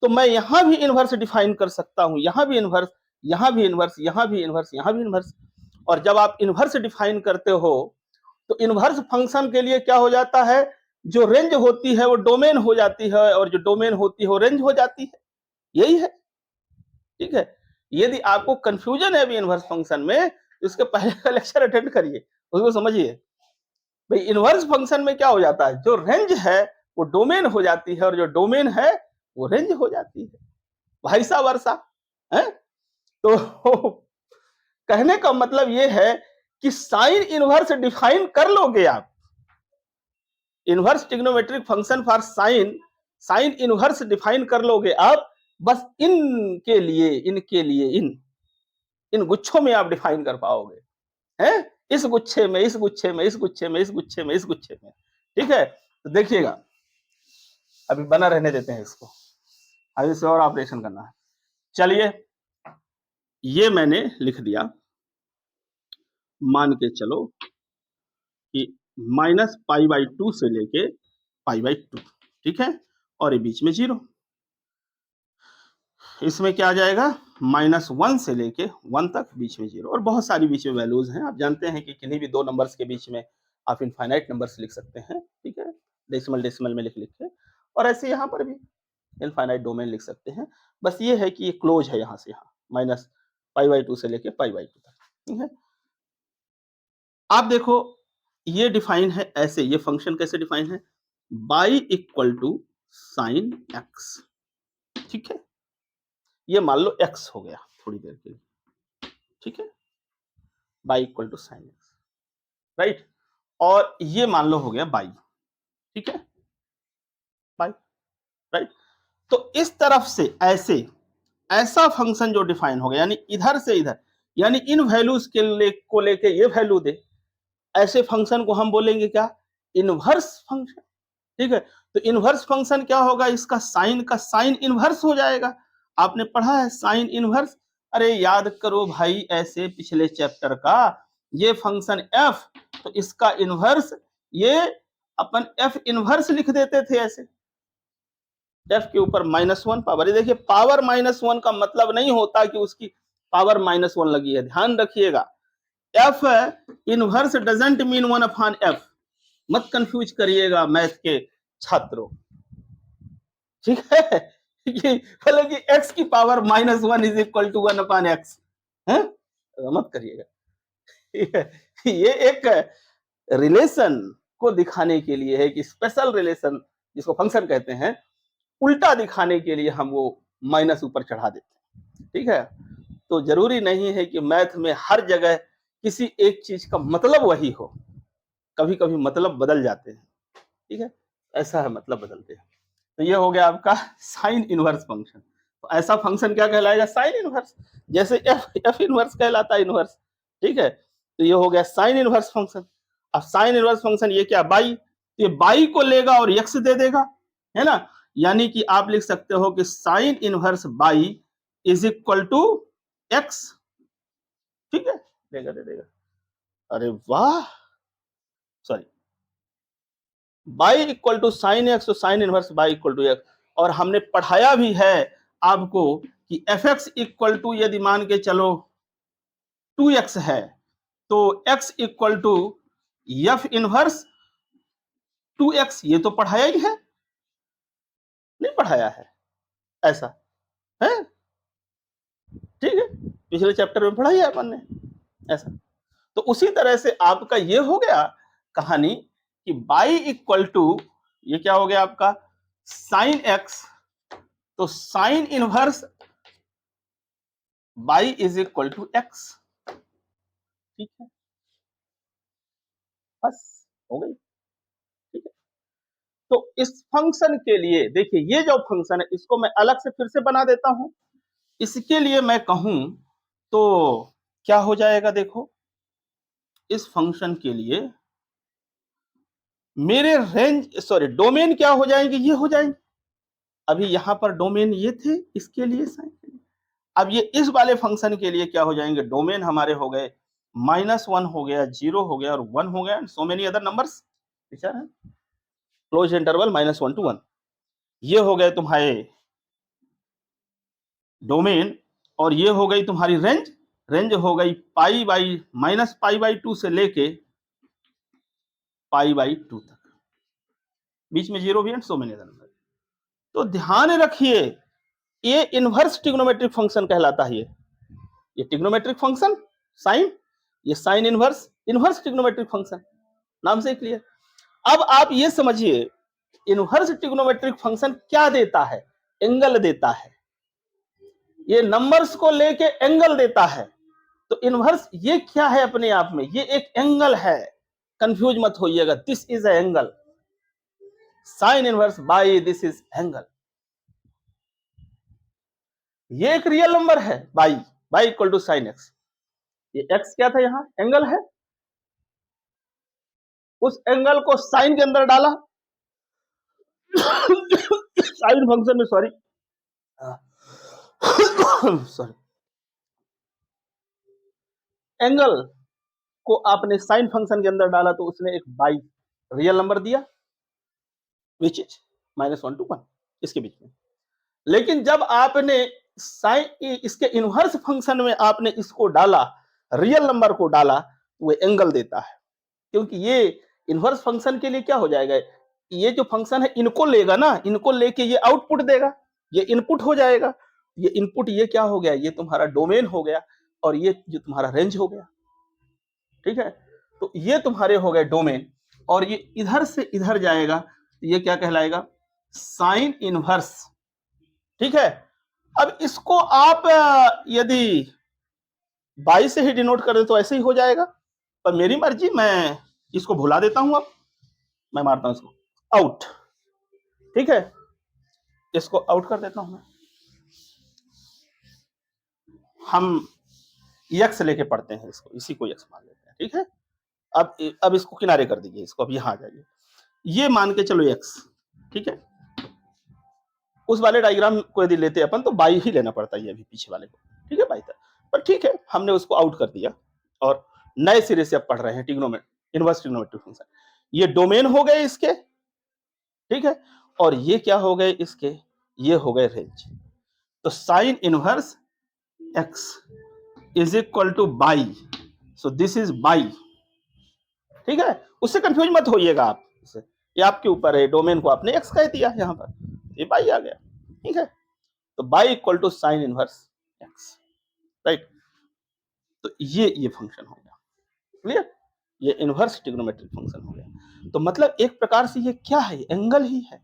तो मैं यहां भी इनवर्स डिफाइन कर सकता हूं, यहां भी इनवर्स, यहां भी इनवर्स, यहां भी इनवर्स, यहां भी इनवर्स। और जब आप इनवर्स डिफाइन करते हो तो इनवर्स फंक्शन के लिए क्या हो जाता है, जो रेंज होती है वो डोमेन हो जाती है, और जो डोमेन होती है वो रेंज हो जाती है, यही है, ठीक है। यदि आपको कंफ्यूजन है अभी इनवर्स फंक्शन में, तो इसके पहले का लेक्चर अटेंड करिए, उसको समझिए। भाई इनवर्स फंक्शन में क्या हो जाता है, जो रेंज है वो डोमेन हो जाती है, और जो डोमेन है वो रेंज हो जाती है, वैसा वर्षा है। तो कहने का मतलब ये है कि साइन इनवर्स डिफाइन कर लोगे आप, inverse trigonometric function for sine, sine inverse define कर लोगे आप, बस इनके लिए, इनके लिए इन गुच्छों में आप डिफाइन कर पाओगे, हैं, इस गुच्छे में, इस गुच्छे में, इस गुच्छे में, इस गुच्छे में, इस गुच्छे में, ठीक है। तो देखिएगा, अभी बना रहने देते हैं इसको, अभी इसे और ऑपरेशन करना है। चलिए, ये मैंने लिख दिया, मान के चलो कि -π/2 से लेके π/2, ठीक है, और ये बीच में 0, इसमें क्या आ जाएगा, -1 से लेके 1 तक, बीच में 0, और बहुत सारी बीच में वैल्यूज हैं। आप जानते हैं कि किन्हीं भी दो नंबर्स के बीच में आप इनफाइनाइट नंबर्स लिख सकते हैं, ठीक है, डेसिमल डेसिमल में लिख के, और ऐसे यहाँ पर भी इनफाइनाइट डोमेन लिख सकते हैं। बस ये है कि ये क्लोज है यहाँ से यहाँ, -π/2 से लेके π/2 तक, ठीक है। आप देखो, ये डिफाइन है ऐसे, ये फंक्शन कैसे डिफाइन है, y = sin x, ठीक है। ये मान लो x हो गया थोड़ी देर के लिए, ठीक है, y = sin x, राइट। और ये मान लो हो गया y, ठीक है, y, राइट। तो इस तरफ से ऐसे, ऐसा फंक्शन जो डिफाइन हो गया, यानी इधर से इधर, यानी इन वैल्यूज को लेके ये वैल्यू दे, ऐसे फंक्शन को हम बोलेंगे क्या, इनवर्स फंक्शन, ठीक है। तो इनवर्स फंक्शन क्या होगा, इसका साइन का साइन इनवर्स हो जाएगा। आपने पढ़ा है साइन इनवर्स, अरे याद करो भाई, ऐसे पिछले चैप्टर का, ये फंक्शन f, तो इसका इनवर्स ये अपन f इनवर्स लिख देते थे ऐसे, f के ऊपर -1 पावर। देखिए, पावर -1 का मतलब नहीं होता कि उसकी पावर -1 लगी है, ध्यान रखिएगा। F inverse doesn't mean 1/f, मत कंफ्यूज करिएगा मैथ के छात्रों, ठीक है। मतलब कि x की power -1 is equal to 1/x है, मत करिएगा। ये एक रिलेशन को दिखाने के लिए है कि स्पेशल रिलेशन जिसको फंक्शन कहते हैं, उल्टा दिखाने के लिए हम वो माइनस ऊपर चढ़ा देते हैं, ठीक है। तो जरूरी नहीं है कि मैथ में हर जगह किसी एक चीज का मतलब वही हो, कभी कभी मतलब बदल जाते हैं, ठीक है, ऐसा है, मतलब बदलते हैं। तो ये हो गया आपका साइन इनवर्स फंक्शन। तो ऐसा फंक्शन क्या कहलाएगा? साइन इनवर्स, जैसे एफ इनवर्स कहलाता है इनवर्स, ठीक है। तो ये हो गया साइन इनवर्स फंक्शन। अब साइन इनवर्स फंक्शन ये क्या, बाई, तो ये बाई को लेगा और यक्स दे देगा, है ना। यानी कि आप लिख सकते हो कि sine inverse y is equal to x, ठीक है, देगा, दे देगा। अरे वाह, sorry, y equal to sine x, तो sine inverse y equal to x. और हमने पढ़ाया भी है आपको कि एफ एक्स इक्वल टू यदि मान के चलो 2x है, तो x equal to f inverse 2x, ये तो पढ़ाया ही है, नहीं पढ़ाया है ऐसा है, ठीक है, पिछले चैप्टर में पढ़ाई है अपन ने ऐसा। तो उसी तरह से आपका ये हो गया कहानी कि बाई इक्वल टू, ये क्या हो गया आपका साइन एक्स, तो sine inverse y is equal to x, ठीक है, बस हो गई, ठीक है। तो इस फंक्शन के लिए देखिए, ये जो फंक्शन है इसको मैं अलग से फिर से बना देता हूं। इसके लिए मैं कहूं तो क्या हो जाएगा, देखो, इस फंक्शन के लिए मेरे रेंज, सॉरी, डोमेन क्या हो जाएंगे, ये हो जाएंगे। अभी यहां पर डोमेन ये थे, इसके लिए साइन, अब ये इस वाले फंक्शन के लिए क्या हो जाएंगे, डोमेन हमारे हो गए -1 हो गया, 0 हो गया और 1 हो गया, सो मेनी अदर नंबर्स, विचार है, क्लोज इंटरवल -1 to 1, ये हो गए तुम्हारे डोमेन, और ये हो गई तुम्हारी रेंज, रेंज हो गई -π/2 से लेके π/2 तक, बीच में 0 भी है, सो मेनी अदर नंबर। तो ध्यान रखिए, ये इनवर्स ट्रिग्नोमेट्रिक फंक्शन कहलाता है, ये ट्रिग्नोमेट्रिक फंक्शन साइन, ये sine inverse, inverse trigonometric function, नाम से क्लियर। अब आप ये समझिए, इनवर्स ट्रिग्नोमेट्रिक फंक्शन क्या देता है, एंगल देता है, ये नंबर्स को लेके एंगल देता है। तो इनवर्स ये क्या है अपने आप में, ये एक एंगल है, कंफ्यूज मत होइएगा, this is a angle, sine inverse y this is angle, ये एक रियल नंबर है, y, y equal to sine x, ये एक्स क्या था, यहां एंगल है, उस एंगल को साइन के अंदर डाला, साइन फंक्शन में, सॉरी सॉरी, एंगल को आपने साइन फंक्शन के अंदर डाला तो उसने एक बाई रियल नंबर दिया, विच इज -1 to 1, इसके बीच में। लेकिन जब आपने साइन, इसके इनवर्स फंक्शन में आपने इसको डाला, रियल नंबर को डाला, वो एंगल देता है, क्योंकि ये इनवर्स फंक्शन के लिए क्या हो जाएगा, ये जो फंक्शन है इनको लेगा ना, इनको लेके ये आउटपुट देगा, ये इनपुट हो जाएगा, ये इनपुट, ये क्या हो गया, ये तुम्हारा डोमेन हो गया, और ये जो तुम्हारा रेंज हो गया, ठीक है। तो ये तुम्हारे हो गए डोमेन, और ये इधर से इधर जाएगा, ये क्या कहलाएगा, साइन इनवर्स, ठीक है। अब इसको आप यदि बाई से ही डिनोट कर दे तो ऐसे ही हो जाएगा, पर मेरी मर्जी, मैं इसको भुला देता हूं, अब मैं मारता हूं इसको आउट, ठीक है, इसको आउट कर देता हूं मैं, हम यक्स लेके पढ़ते हैं इसको, इसी को यक्स मान लेते हैं, ठीक है। अब इसको किनारे कर दीजिए, इसको अब यहां आ जाइए, ये मान के चलो यक्स, ठीक है। उस वाले डायग्राम को यदि लेते अपन तो बाई ही लेना पड़ता है, अभी पीछे वाले को, ठीक है, बाई तक, पर ठीक है, हमने उसको आउट कर दिया और नए सिरे से अब पढ़ रहे हैं ट्रिग्नोमेट्री, इनवर्स ट्रिग्नोमेट्रिक फंक्शन। ये डोमेन हो गए इसके, ठीक है, और ये क्या हो गए इसके, ये हो गए रेंज। तो sine inverse x is equal to by, so this is by, ठीक है, उससे कंफ्यूज मत होइएगा आप, ये आपके ऊपर है, डोमेन को आपने एक्स कह दिया यहाँ पर, ये बाई आ गया, ठीक है, तो y equal to sine inverse x, right, तो ये फंक्शन हो गया, क्लियर, ये इनवर्स ट्रिग्नोमेट्रिक फंक्शन हो गया। तो मतलब एक प्रकार से ये क्या है, एंगल ही है,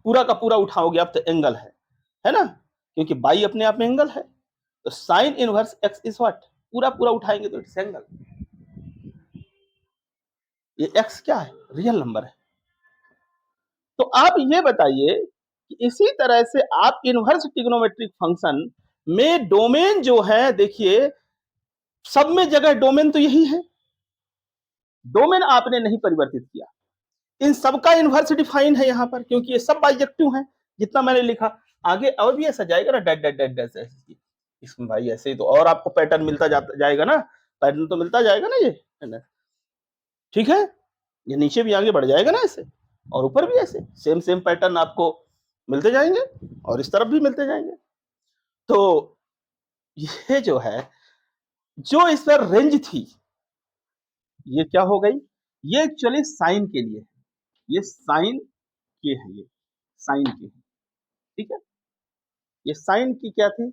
पूरा का पूरा उठाओगे आप तो एंगल है ना, क्योंकि बाई अपने आप में एंगल है, तो sine inverse x is what, पूरा पूरा उठाएंगे तो इट्स एंगल, ये एक्स क्या है, रियल नंबर है। तो आप ये बताइए कि इसी तरह से आप इनवर्स ट्रिग्नोमेट्रिक फंक्शन में डोमेन जो है, देखिए सब में जगह डोमेन तो यही है, डोमेन आपने नहीं परिवर्तित किया, इन सबका इनवर्स डिफाइन है यहाँ पर, क्योंकि ये सब बाइजेक्टिव हैं, जितना मैंने लिखा, आगे और भी ऐसा जाएगा ना, डैट डैट डैट डैट ऐसे, इसमें भाई ऐसे ही तो और आपको पैटर्न मिलता जाएगा ना, पैटर्न तो मिलता जाएगा ना ये, ठीक है, ये नीचे भी आगे बढ़ जाएगा ना ऐसे, और ऊपर भी ऐसे सेम सेम पैटर्न आपको मिलते जाएंगे, और इस तरफ भी मिलते जाएंगे। तो ये जो है, जो इस पर रेंज थी, ये क्या हो गई, ये एक्चुअली साइन के लिए है, ये साइन के है, ये साइन के है, ठीक है, ये साइन की क्या थी,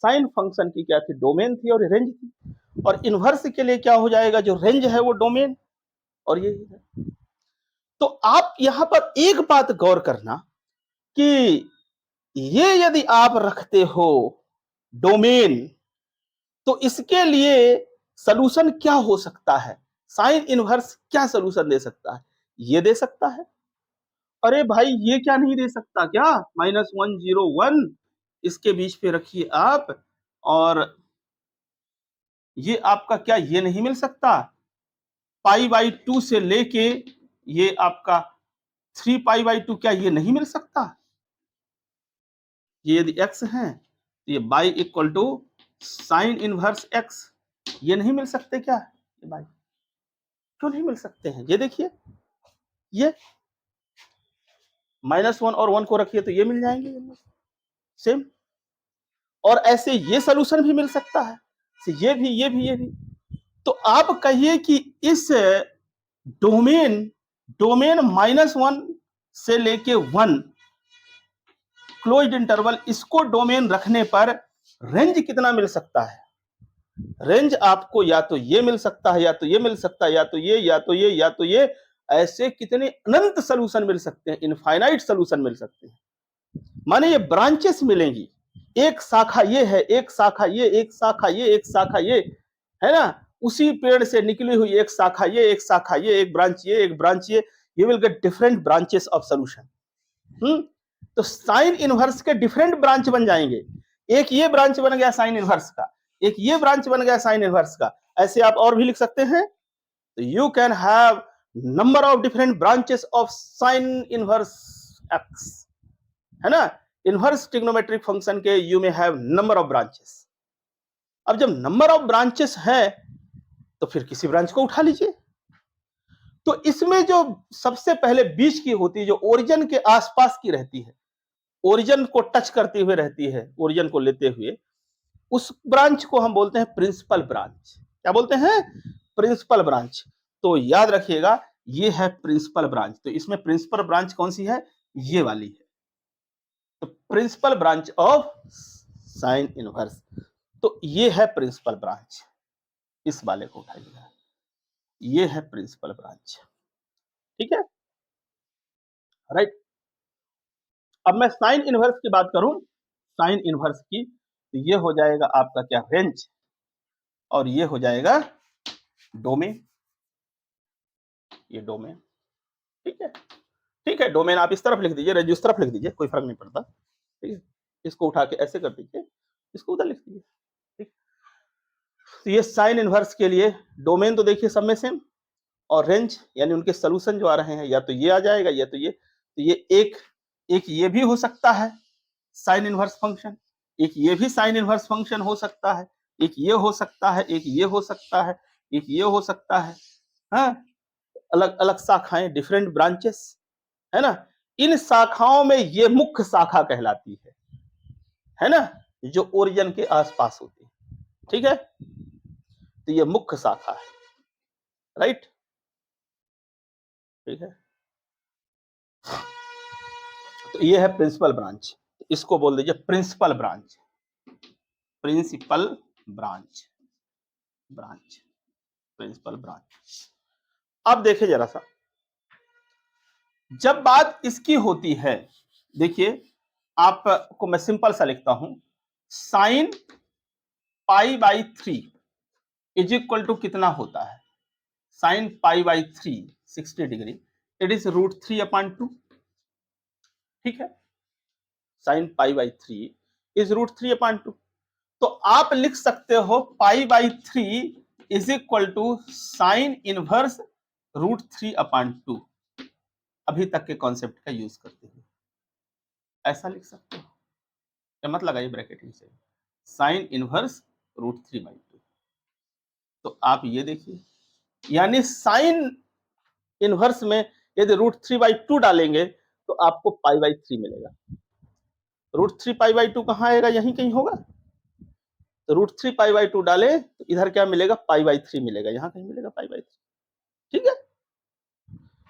साइन फंक्शन की क्या थी, डोमेन थी और रेंज थी, और इनवर्स के लिए क्या हो जाएगा, जो रेंज है वो डोमेन, और ये है। तो आप यहां पर एक बात गौर करना कि ये यदि आप रखते हो डोमेन, तो इसके लिए सलूशन क्या हो सकता है, साइन इनवर्स क्या सलूशन दे सकता है, ये दे सकता है, अरे भाई ये क्या नहीं दे सकता क्या, -101 इसके बीच पे रखिए आप, और ये आपका क्या, ये नहीं मिल सकता, π/2 से लेके ये आपका 3π/2, क्या ये नहीं मिल सकता, ये यदि x है तो ये y equal to sine inverse x, ये नहीं मिल सकते क्या, ये बाई क्यों नहीं मिल सकते हैं, ये देखिए, ये -1 और 1 को रखिए तो ये मिल जाएंगे सेम, और ऐसे ये सलूशन भी मिल सकता है, ये भी ये भी ये भी। तो आप कहिए कि इस डोमेन डोमेन -1 से लेके 1 क्लोज्ड इंटरवल, इसको डोमेन रखने पर रेंज कितना मिल सकता है, रेंज आपको या तो ये मिल सकता है, या तो ये मिल सकता है, या तो ये या तो ये या तो ये, ऐसे कितने अनंत सलूशन मिल सकते हैं, इनफाइनाइट सलूशन मिल सकते हैं, माने ये ब्रांचेस मिलेंगी, एक शाखा ये है, एक शाखा ये, एक शाखा ये, एक शाखा ये, है ना, उसी पेड़ से निकली हुई एक शाखा ये, एक शाखा ये, एक ब्रांच ये, एक ब्रांच ये, you will get different branches of solution. तो साइन इनवर्स के डिफरेंट ब्रांच बन जाएंगे, एक ये ब्रांच बन गया साइन इनवर्स का, एक ये ब्रांच बन गया साइन इनवर्स का, ऐसे आप और भी लिख सकते हैं, तो you can have number of different branches of sine inverse x, है ना, इनवर्स ट्रिग्नोमेट्रिक फंक्शन के यू में हैव नंबर ऑफ ब्रांचेस। अब जब नंबर ऑफ ब्रांचेस है तो फिर किसी ब्रांच को उठा लीजिए, तो इसमें जो सबसे पहले बीच की होती है, जो ओरिजिन के आसपास की रहती है, ओरिजिन को टच करते हुए रहती है, ओरिजिन को लेते हुए, उस ब्रांच को हम बोलते हैं प्रिंसिपल ब्रांच, क्या बोलते हैं, प्रिंसिपल ब्रांच। तो याद रखिएगा ये है प्रिंसिपल ब्रांच, तो इसमें प्रिंसिपल ब्रांच कौन सी है, ये वाली है, तो principal branch of sine inverse, तो ये है प्रिंसिपल ब्रांच, इस वाले को उठाइएगा, ये है प्रिंसिपल ब्रांच, ठीक है, राइट। अब मैं साइन इनवर्स की बात करूं, साइन इनवर्स की, तो ये हो जाएगा आपका क्या, रेंज, और ये हो जाएगा डोमेन, ये डोमेन, ठीक है, ठीक है, डोमेन आप इस तरफ लिख दीजिए, रेंज उस तरफ लिख दीजिए, कोई फर्क नहीं पड़ता, ठीक है, इसको उठा के ऐसे कर दीजिए, इसको उधर लिख दीजिए, ठीक। तो ये साइन इनवर्स के लिए डोमेन तो देखिए सब में सेम, और रेंज यानी उनके सॉल्यूशन जो आ रहे हैं, या तो ये आ जाएगा या तो ये, तो ये एक ये भी हो सकता है साइन इनवर्स फंक्शन, एक ये भी साइन इनवर्स फंक्शन हो सकता है, एक ये हो सकता है, एक ये हो सकता है, एक ये हो सकता है, हाँ, अलग अलग शाखाएं, डिफरेंट ब्रांचेस, है ना, इन शाखाओं में ये मुख्य शाखा कहलाती है ना, जो ओरिजिन के आसपास होती है, ठीक है, तो ये मुख्य शाखा है, राइट, ठीक है। तो ये है प्रिंसिपल ब्रांच, इसको बोल दीजिए principal branch, principal branch, branch, principal branch. अब देखिए जरा सा, जब बात इसकी होती है, देखिए आपको मैं सिंपल सा लिखता हूं, sine pi by 3 is equal to कितना होता है, sine pi by 3 60 degree, it is √3/2, ठीक है, साइन पाई बाई 3 इज √3/2। तो आप लिख सकते हो pi by 3 is equal to sine inverse √3/2, अभी तक के कॉन्सेप्ट का यूज करते हुए ऐसा लिख सकते हो, या मत लगाइए ब्रैकेटिंग से, साइन इनवर्स √3/2। तो आप ये देखिए, यानी साइन इनवर्स में यदि √3/2 डालेंगे तो आपको पाई बाई 3 मिलेगा। √3 पाई बाई 2 कहां आएगा, यहीं कहीं होगा, तो √3 पाई बाई 2 डाले तो इधर क्या मिलेगा, पाई बाई 3 मिलेगा, यहां कहीं मिलेगा पाई बाई 3, ठीक है।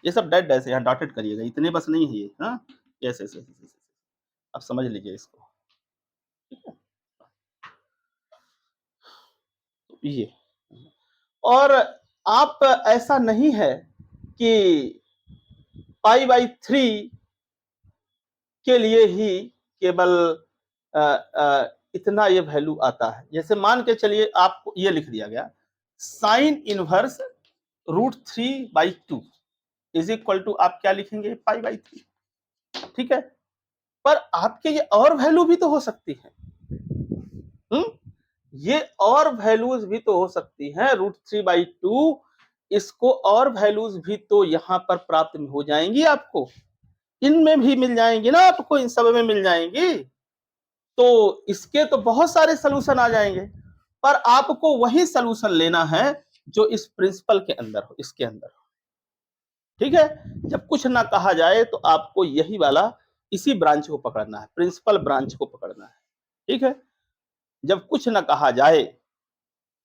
ये सब डैट डैश यहाँ डॉटेड करिएगा, इतने बस नहीं है ये, हाँ, यस यस यस, आप समझ लीजिए इसको, ठीक है। तो ये, और आप ऐसा नहीं है कि पाई बाई 3 के लिए ही केवल इतना ये वैल्यू आता है, जैसे मान के चलिए आपको ये लिख दिया गया, sine inverse √3/2 is equal to, आप क्या लिखेंगे, पाई बाई 3, ठीक है। पर आपके ये और वैल्यू भी तो हो सकती है, ये और वैल्यूज भी तो हो सकती हैं, √3/2, इसको और वैल्यूज भी तो यहां पर प्राप्त हो जाएंगी आपको, इनमें भी मिल जाएंगी ना आपको, इन सब में मिल जाएंगी, तो इसके तो बहुत सारे सलूशन आ जाएंगे, पर आपको वही सलूशन लेना है जो इस प्रिंसिपल के अंदर हो, इसके अंदर हो, ठीक है। जब कुछ ना कहा जाए तो आपको यही वाला, इसी ब्रांच को पकड़ना है, प्रिंसिपल ब्रांच को पकड़ना है, ठीक है। जब कुछ ना कहा जाए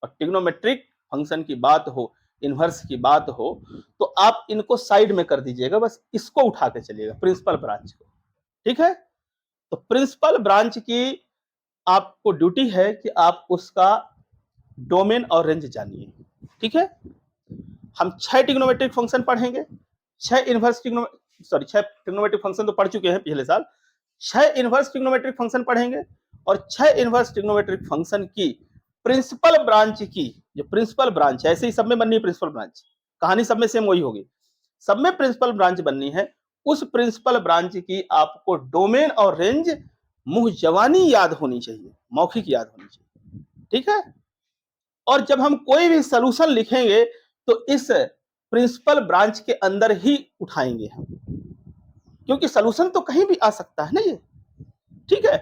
और ट्रिग्नोमेट्रिक फंक्शन की बात हो, इनवर्स की बात हो, तो आप इनको साइड में कर दीजिएगा, बस इसको उठा के चलिएगा, प्रिंसिपल ब्रांच को, ठीक है। तो प्रिंसिपल ब्रांच की आपको ड्यूटी है कि आप उसका डोमेन और रेंज जानिए, ठीक है। हम 6 ट्रिग्नोमेट्रिक फंक्शन पढ़ेंगे, 6 इनवर्स सॉरी 6 ट्रिग्नोमेट्रिक फंक्शन तो पढ़ चुके हैं पिछले साल, 6 इनवर्स ट्रिग्नोमेट्रिक फंक्शन पढ़ेंगे, और 6 इनवर्स ट्रिग्नोमेट्रिक फंक्शन की प्रिंसिपल ब्रांच की, जो प्रिंसिपल ब्रांच है, ऐसे ही सब में बननी है प्रिंसिपल ब्रांच, कहानी सब में सेम वही होगी, सब में प्रिंसिपल ब्रांच बननी है, उस प्रिंसिपल ब्रांच की आपको डोमेन और रेंज मुंह जवानी याद होनी चाहिए, मौखिक याद होनी चाहिए, ठीक है। और जब हम कोई भी सलूशन लिखेंगे तो इस प्रिंसिपल ब्रांच के अंदर ही उठाएंगे हम, क्योंकि सलूशन तो कहीं भी आ सकता है ना ये, ठीक है,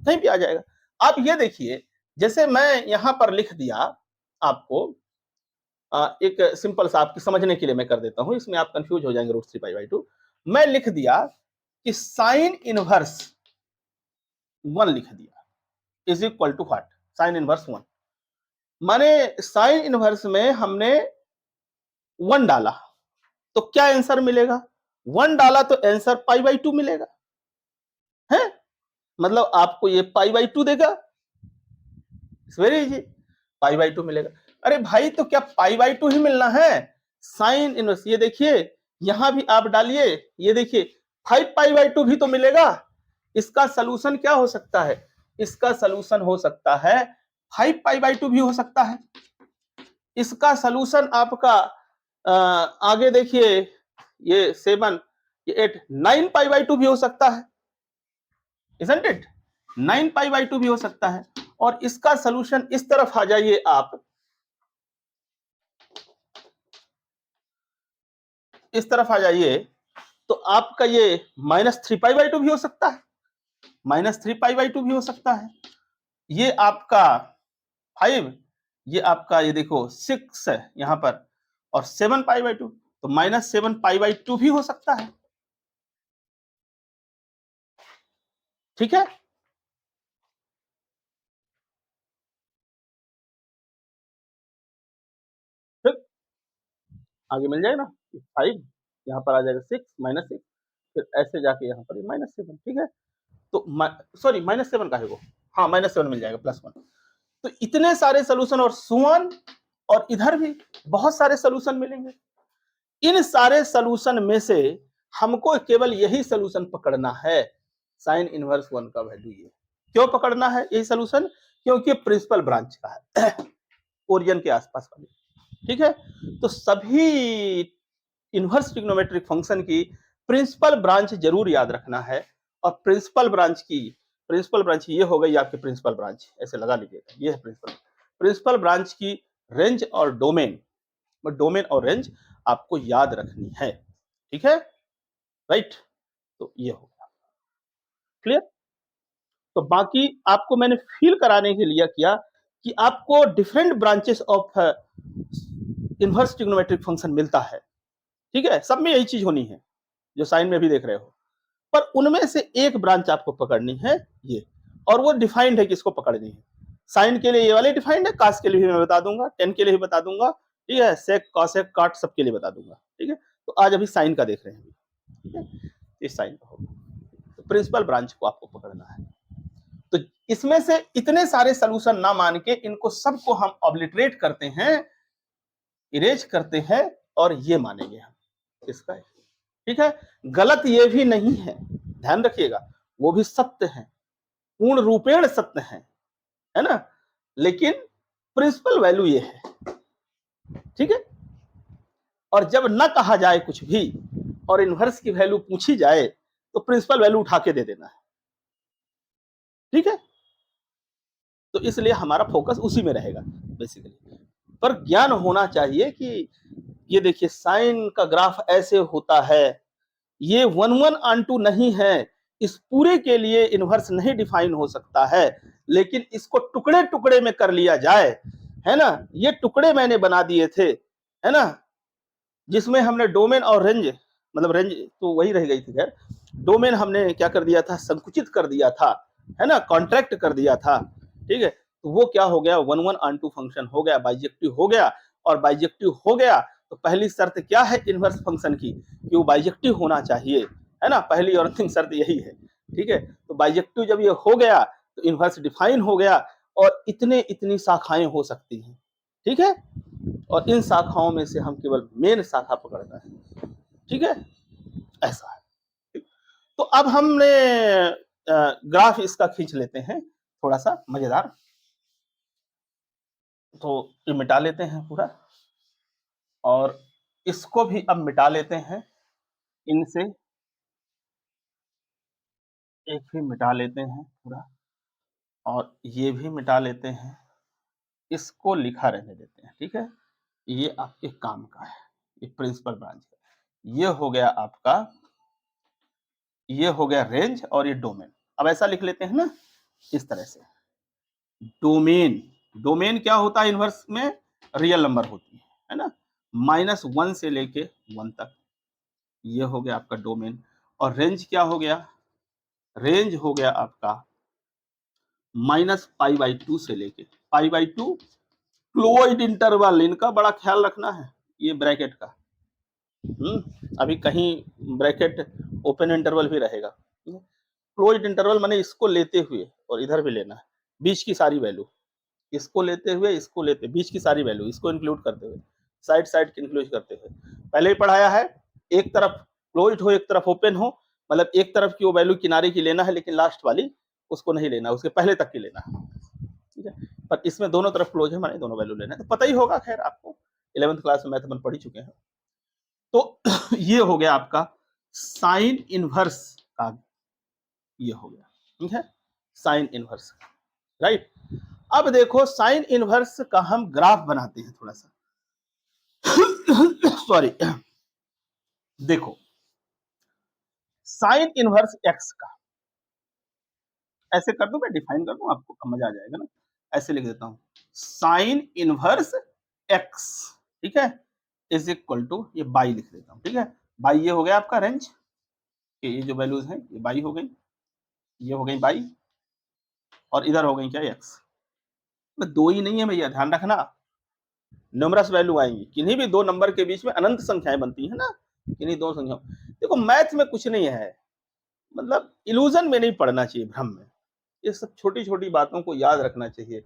कहीं भी आ जाएगा। आप ये देखिए, जैसे मैं यहां पर लिख दिया आपको, एक सिंपल सा आपकी समझने के लिए मैं कर देता हूं, इसमें आप कंफ्यूज हो जाएंगे, √3/2, मैं लिख दिया कि साइन इनवर्स 1 लिख दिया is equal to what, sine inverse 1, माने साइन इनवर्स में हमने 1 डाला तो क्या आंसर मिलेगा, 1 डाला तो आंसर पाई/2 मिलेगा, है, मतलब आपको ये पाई/2 देगा, वेरी इजी, पाई/2 मिलेगा। अरे भाई तो क्या पाई/2 ही मिलना है, साइन इनवर्स, ये देखिए यहां भी आप डालिए, ये देखिए 5 पाई/2 भी तो मिलेगा, इसका सलूशन क्या हो सकता है, इसका सलूशन हो सकता है 5 पाई/2 भी हो सकता है, इसका सलूशन आपका आगे देखिए, ये 7, ये 8, 9 पाई/2 भी हो सकता है, isn't it, 9 पाई/2 भी हो सकता है। और इसका सलूशन इस तरफ आ जाइए आप, इस तरफ आ जाइए, तो आपका ये -3 पाई/2 भी हो सकता है, -3 पाई/2 भी हो सकता है, ये आपका 5, ये आपका ये देखो 6 है यहां पर, और 7 पाई/2, तो -7 पाई/2 भी हो सकता है, ठीक है। आगे मिल जाएगा ना, 5 यहाँ पर आ जाएगा 6 -6, फिर ऐसे जाके यहाँ पर -7, ठीक है। तो सॉरी -7 का है वो, हाँ -7 मिल जाएगा +1। तो इतने सारे सोल्यूशन और सुवन, और इधर भी बहुत सारे सोल्यूशन मिलेंगे। इन सारे सोल्यूशन में से हमको केवल यही सोल्यूशन पकड़ना है, साइन इनवर्स 1 का वैल्यू ये। क्यों पकड़ना है यही सोल्यूशन? क्योंकि प्रिंसिपल ब्रांच का है ओरिजिन के आसपास वाली, ठीक है। तो सभी इनवर्स ट्रिग्नोमेट्रिक फंक्शन की प्रिंसिपल ब्रांच जरूर याद रखना है। और प्रिंसिपल ब्रांच ये हो गई आपकी प्रिंसिपल ब्रांच, ऐसे लगा लीजिएगा, ये है प्रिंसिपल ब्रांच की रेंज और डोमेन, और रेंज आपको याद रखनी है, ठीक है, राइट। तो ये हो गया क्लियर। तो बाकी आपको मैंने फील कराने के लिए किया कि आपको different branches of inverse trigonometric function मिलता है, ठीक है, सब में यही चीज होनी है जो साइन में भी देख रहे हो, पर उनमें से एक ब्रांच आपको पकड़नी है ये, और वो डिफाइंड है कि इसको पकड़नी है। साइन के लिए ये वाले डिफाइंड है, कास के लिए भी मैं बता दूंगा, टेन के लिए भी बता दूंगा, ठीक है, सेक कॉसेक काट सबके लिए बता दूंगा, ठीक है। तो आज अभी साइन का देख रहे हैं, ठीक है, इस साइन का होगा, तो प्रिंसिपल ब्रांच को आपको पकड़ना है। तो इसमें से इतने सारे सोल्यूशन ना मान के इनको सबको हम ऑब्लिटरेट करते हैं, इरेज करते हैं, और ये मानेंगे हम इसका, ठीक है। गलत ये भी नहीं है, ध्यान रखिएगा, वो भी सत्य है, पूर्ण रूपेण सत्य है ना, लेकिन प्रिंसिपल वैल्यू ये है, ठीक है। और जब न कहा जाए कुछ भी और इनवर्स की वैल्यू पूछी जाए तो प्रिंसिपल वैल्यू उठा के दे देना है, ठीक है। तो इसलिए हमारा फोकस उसी में रहेगा बेसिकली। पर ज्ञान होना चाहिए कि ये देखिए साइन का ग्राफ ऐसे होता है, ये 1/1 नहीं है, इस पूरे के लिए इनवर्स नहीं डिफाइन हो सकता है, लेकिन इसको टुकड़े टुकड़े में कर लिया जाए, है ना। ये टुकड़े मैंने बना दिए थे, है ना, जिसमें हमने डोमेन और रेंज, मतलब रेंज तो वही रह गई थी, खैर डोमेन हमने क्या कर दिया था, संकुचित कर दिया था, है ना, कॉन्ट्रैक्ट कर दिया था, ठीक है। तो वो क्या हो गया, 1/1 फंक्शन हो गया, बाइजेक्टिव हो गया, और बाइजेक्टिव हो गया तो पहली शर्त क्या है इनवर्स फंक्शन की, कि वो बाइजेक्टिव होना चाहिए, है ना, पहली और अंतिम शर्त यही है, ठीक है। तो बाइजेक्टिव जब ये हो गया तो इनवर्स डिफाइन हो गया, और इतनी शाखाएं हो सकती हैं, ठीक है। और इन शाखाओं में से हम केवल मेन शाखा पकड़ना है, ठीक है, ऐसा है। तो अब हमने ग्राफ इसका खींच लेते हैं थोड़ा सा मजेदार, तो ये मिटा लेते हैं पूरा, और इसको भी अब मिटा लेते हैं, इनसे एक भी मिटा लेते हैं पूरा, और ये भी मिटा लेते हैं, इसको लिखा रहने देते हैं, ठीक है। ये आपके काम का है, ये प्रिंसिपल ब्रांच है, ये हो गया आपका, ये हो गया रेंज, और ये डोमेन। अब ऐसा लिख लेते हैं ना इस तरह से, डोमेन, डोमेन क्या होता है इनवर्स में, रियल नंबर होती है ना, -1 से लेके 1 तक, ये हो गया आपका डोमेन। और रेंज क्या हो गया, रेंज हो गया आपका -π/2 से लेके π/2, क्लोज्ड इंटरवल, इनका बड़ा ख्याल रखना है, ये ब्रैकेट का, अभी कहीं ब्रैकेट ओपन इंटरवल भी रहेगा, क्लोज्ड इंटरवल माने इसको लेते हुए, और इधर भी लेना है, बीच की सारी वैल्यू, इसको लेते हुए, इसको लेते, बीच की सारी वैल्यू, इसको इंक्लूड करते हुए, साइड साइड इंक्लूड करते हुए, पहले ही पढ़ाया है, एक तरफ क्लोज्ड हो एक तरफ ओपन हो, मतलब एक तरफ की वो वैल्यू किनारे की लेना है, लेकिन लास्ट वाली उसको नहीं लेना, उसके पहले तक की लेना है, ठीक है। पर इसमें दोनों तरफ क्लोज है, माने दोनों वैल्यू लेना है, तो पता ही होगा, खैर आपको 11th क्लास में मैथ अपन पढ़ ही चुके हैं। तो ये हो गया आपका साइन इनवर्स का, ये हो गया, ठीक है, साइन इनवर्स, राइट। अब देखो साइन इनवर्स का हम ग्राफ बनाते हैं थोड़ा सा सॉरी, देखो साइन इनवर्स एक्स का ऐसे कर दूं, मैं डिफाइन कर दूं, आपको मजा आ जाएगा ना, ऐसे लिख देता हूं, साइन इनवर्स एक्स, ठीक है, इज इक्वल टू, ये बाई लिख देता हूं, ठीक है, बाई ये हो गया आपका रेंज, ये जो वैल्यूज हैं ये बाई हो गई, ये हो गई बाई, और इधर हो गई क्या एक्स, दो ही नहीं है भैया, ध्यान रखना, न्यूमरस वैल्यू आएंगी, किन्हीं भी दो नंबर के बीच में अनंत संख्याएं बनती है ना, किन्हीं दो संख्याओं। देखो मैथ में कुछ नहीं है, मतलब इल्यूजन में नहीं पड़ना चाहिए, भ्रम में। ये सब छोटी छोटी बातों को याद रखना चाहिए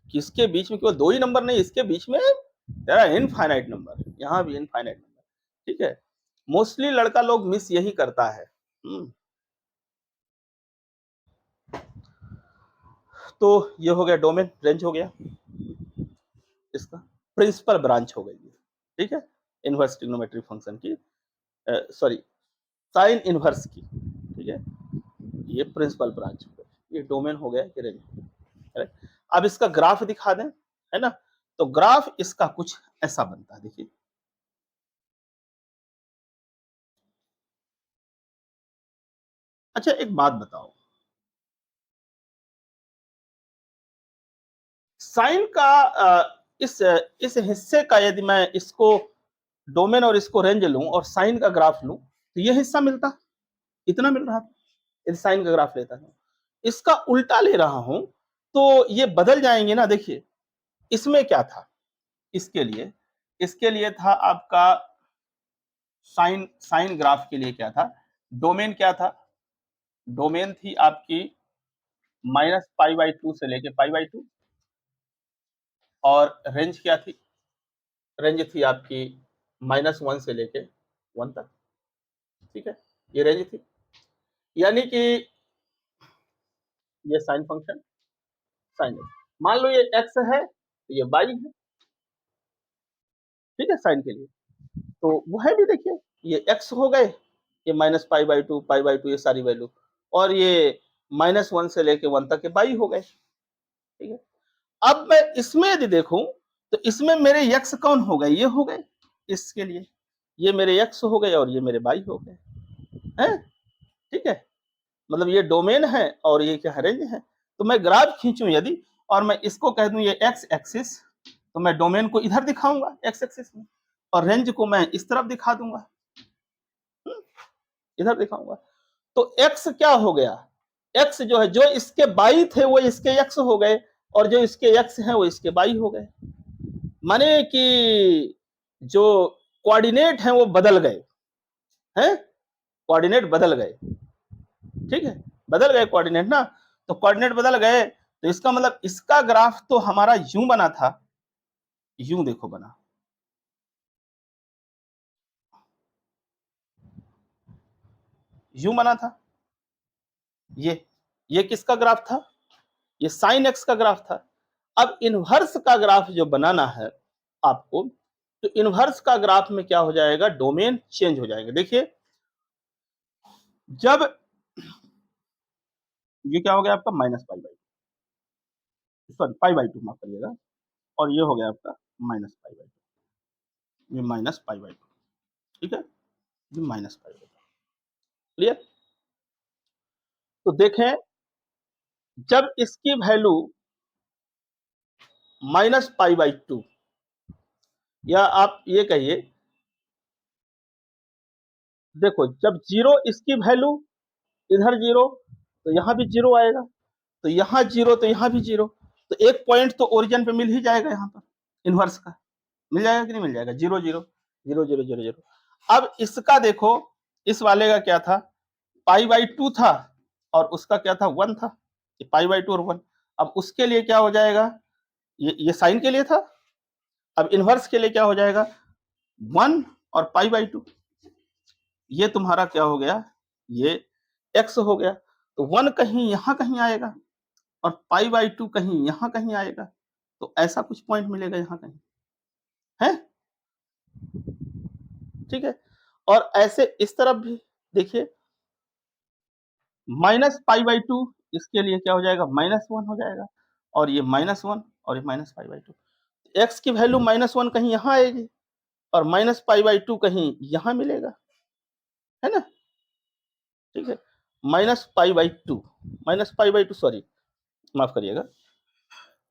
कि इसके बीच में केवल दो ही नंबर नहीं, इसके बीच में तेरा इनफाइनाइट नंबर, यहाँ भी इनफाइनाइट नंबर, ठीक है। मोस्टली लड़का लोग मिस यही करता है। तो ये हो गया डोमेन, रेंज हो गया, इसका प्रिंसिपल ब्रांच हो गई, ठीक है, इनवर्स ट्रिग्नोमेट्रिक फंक्शन की, सॉरी साइन इनवर्स की, ठीक है, ये प्रिंसिपल ब्रांच हो गई, ये डोमेन हो गया, ये रेंज हो गया। अब इसका ग्राफ दिखा दें, है ना, तो ग्राफ इसका कुछ ऐसा बनता है, देखिए। अच्छा एक बात बताओ, साइन का इस हिस्से का यदि मैं इसको डोमेन और इसको रेंज लूं और साइन का ग्राफ लूं, तो ये हिस्सा मिलता, इतना मिल रहा था यदि साइन का ग्राफ लेता हूं। इसका उल्टा ले रहा हूं तो ये बदल जाएंगे ना। देखिए इसमें क्या था, इसके लिए था आपका साइन, साइन ग्राफ के लिए क्या था, डोमेन क्या था, डोमेन थी आपकी -π/2 से लेके π/2, और रेंज क्या थी, रेंज थी आपकी -1 से लेके 1 तक, ठीक है, ये रेंज थी। यानी कि ये साइन फंक्शन, साइन मान लो ये x है तो ये y है, ठीक है, साइन के लिए तो वो है भी, देखिए ये x हो गए, ये -π/2 π/2 ये सारी वैल्यू, और ये -1 से लेके 1 तक के y हो गए, ठीक है। अब मैं इसमें यदि देखूं तो इसमें मेरे x कौन हो गए, ये हो गए, इसके लिए ये मेरे x हो गए और ये मेरे y हो गए, हैं, ठीक है। मतलब ये डोमेन है और ये क्या है, रेंज है। तो मैं ग्राफ खींचूं यदि और मैं इसको कह दूं ये x एक्सिस, तो मैं डोमेन को इधर दिखाऊंगा x एक्सिस में, और रेंज को मैं इस तरफ दिखा दूंगा, इधर दिखाऊंगा। तो x क्या हो गया, x जो है, जो इसके बाई थे वो इसके x हो गए, और जो इसके x हैं वो इसके बाई हो गए। माने कि जो कोऑर्डिनेट हैं वो बदल गए, हैं, कोऑर्डिनेट बदल गए, ठीक है, बदल गए कोऑर्डिनेट ना। तो कोऑर्डिनेट बदल गए तो इसका मतलब इसका ग्राफ तो हमारा यूं बना था, यूं देखो बना, यूं बना था, ये किसका ग्राफ था, ये साइन एक्स का ग्राफ था। अब इनवर्स का ग्राफ जो बनाना है आपको, तो इनवर्स का ग्राफ में क्या हो जाएगा, डोमेन चेंज हो जाएगा। देखिए जब ये क्या हो गया आपका -π/2, सॉरी π/2 माफ करिएगा, और ये हो गया आपका -π/2, ये -π/2, ठीक है, ये -π/2, क्लियर। तो देखें जब इसकी वैल्यू -π/2, या आप ये कहिए, देखो जब जीरो इसकी वैल्यू, इधर जीरो तो यहां भी जीरो आएगा, तो यहां जीरो तो यहां भी जीरो, तो एक पॉइंट तो ओरिजिन पे मिल ही जाएगा, यहां पर इनवर्स का मिल जाएगा कि नहीं मिल जाएगा, 0 0 0 0 0 0। अब इसका देखो, इस वाले का क्या था, π/2 था और उसका क्या था, 1 था, ये π/2 और 1। अब उसके लिए क्या हो जाएगा, ये साइन के लिए था, अब इनवर्स के लिए क्या हो जाएगा, 1 और π/2, ये तुम्हारा क्या हो गया, ये x हो गया। तो 1 कहीं यहां कहीं आएगा और π/2 कहीं यहां कहीं आएगा, तो ऐसा कुछ पॉइंट मिलेगा यहां कहीं, है, ठीक है। और ऐसे इस तरफ भी देखिए, -π/2 इसके लिए क्या हो जाएगा, -1 हो जाएगा, और ये -1 और ये -π/2, x की वैल्यू -1 कहीं यहां आएगी और -π/2 कहीं यहां मिलेगा, है ना, ठीक है। -π/2, -π/2 सॉरी माफ करिएगा,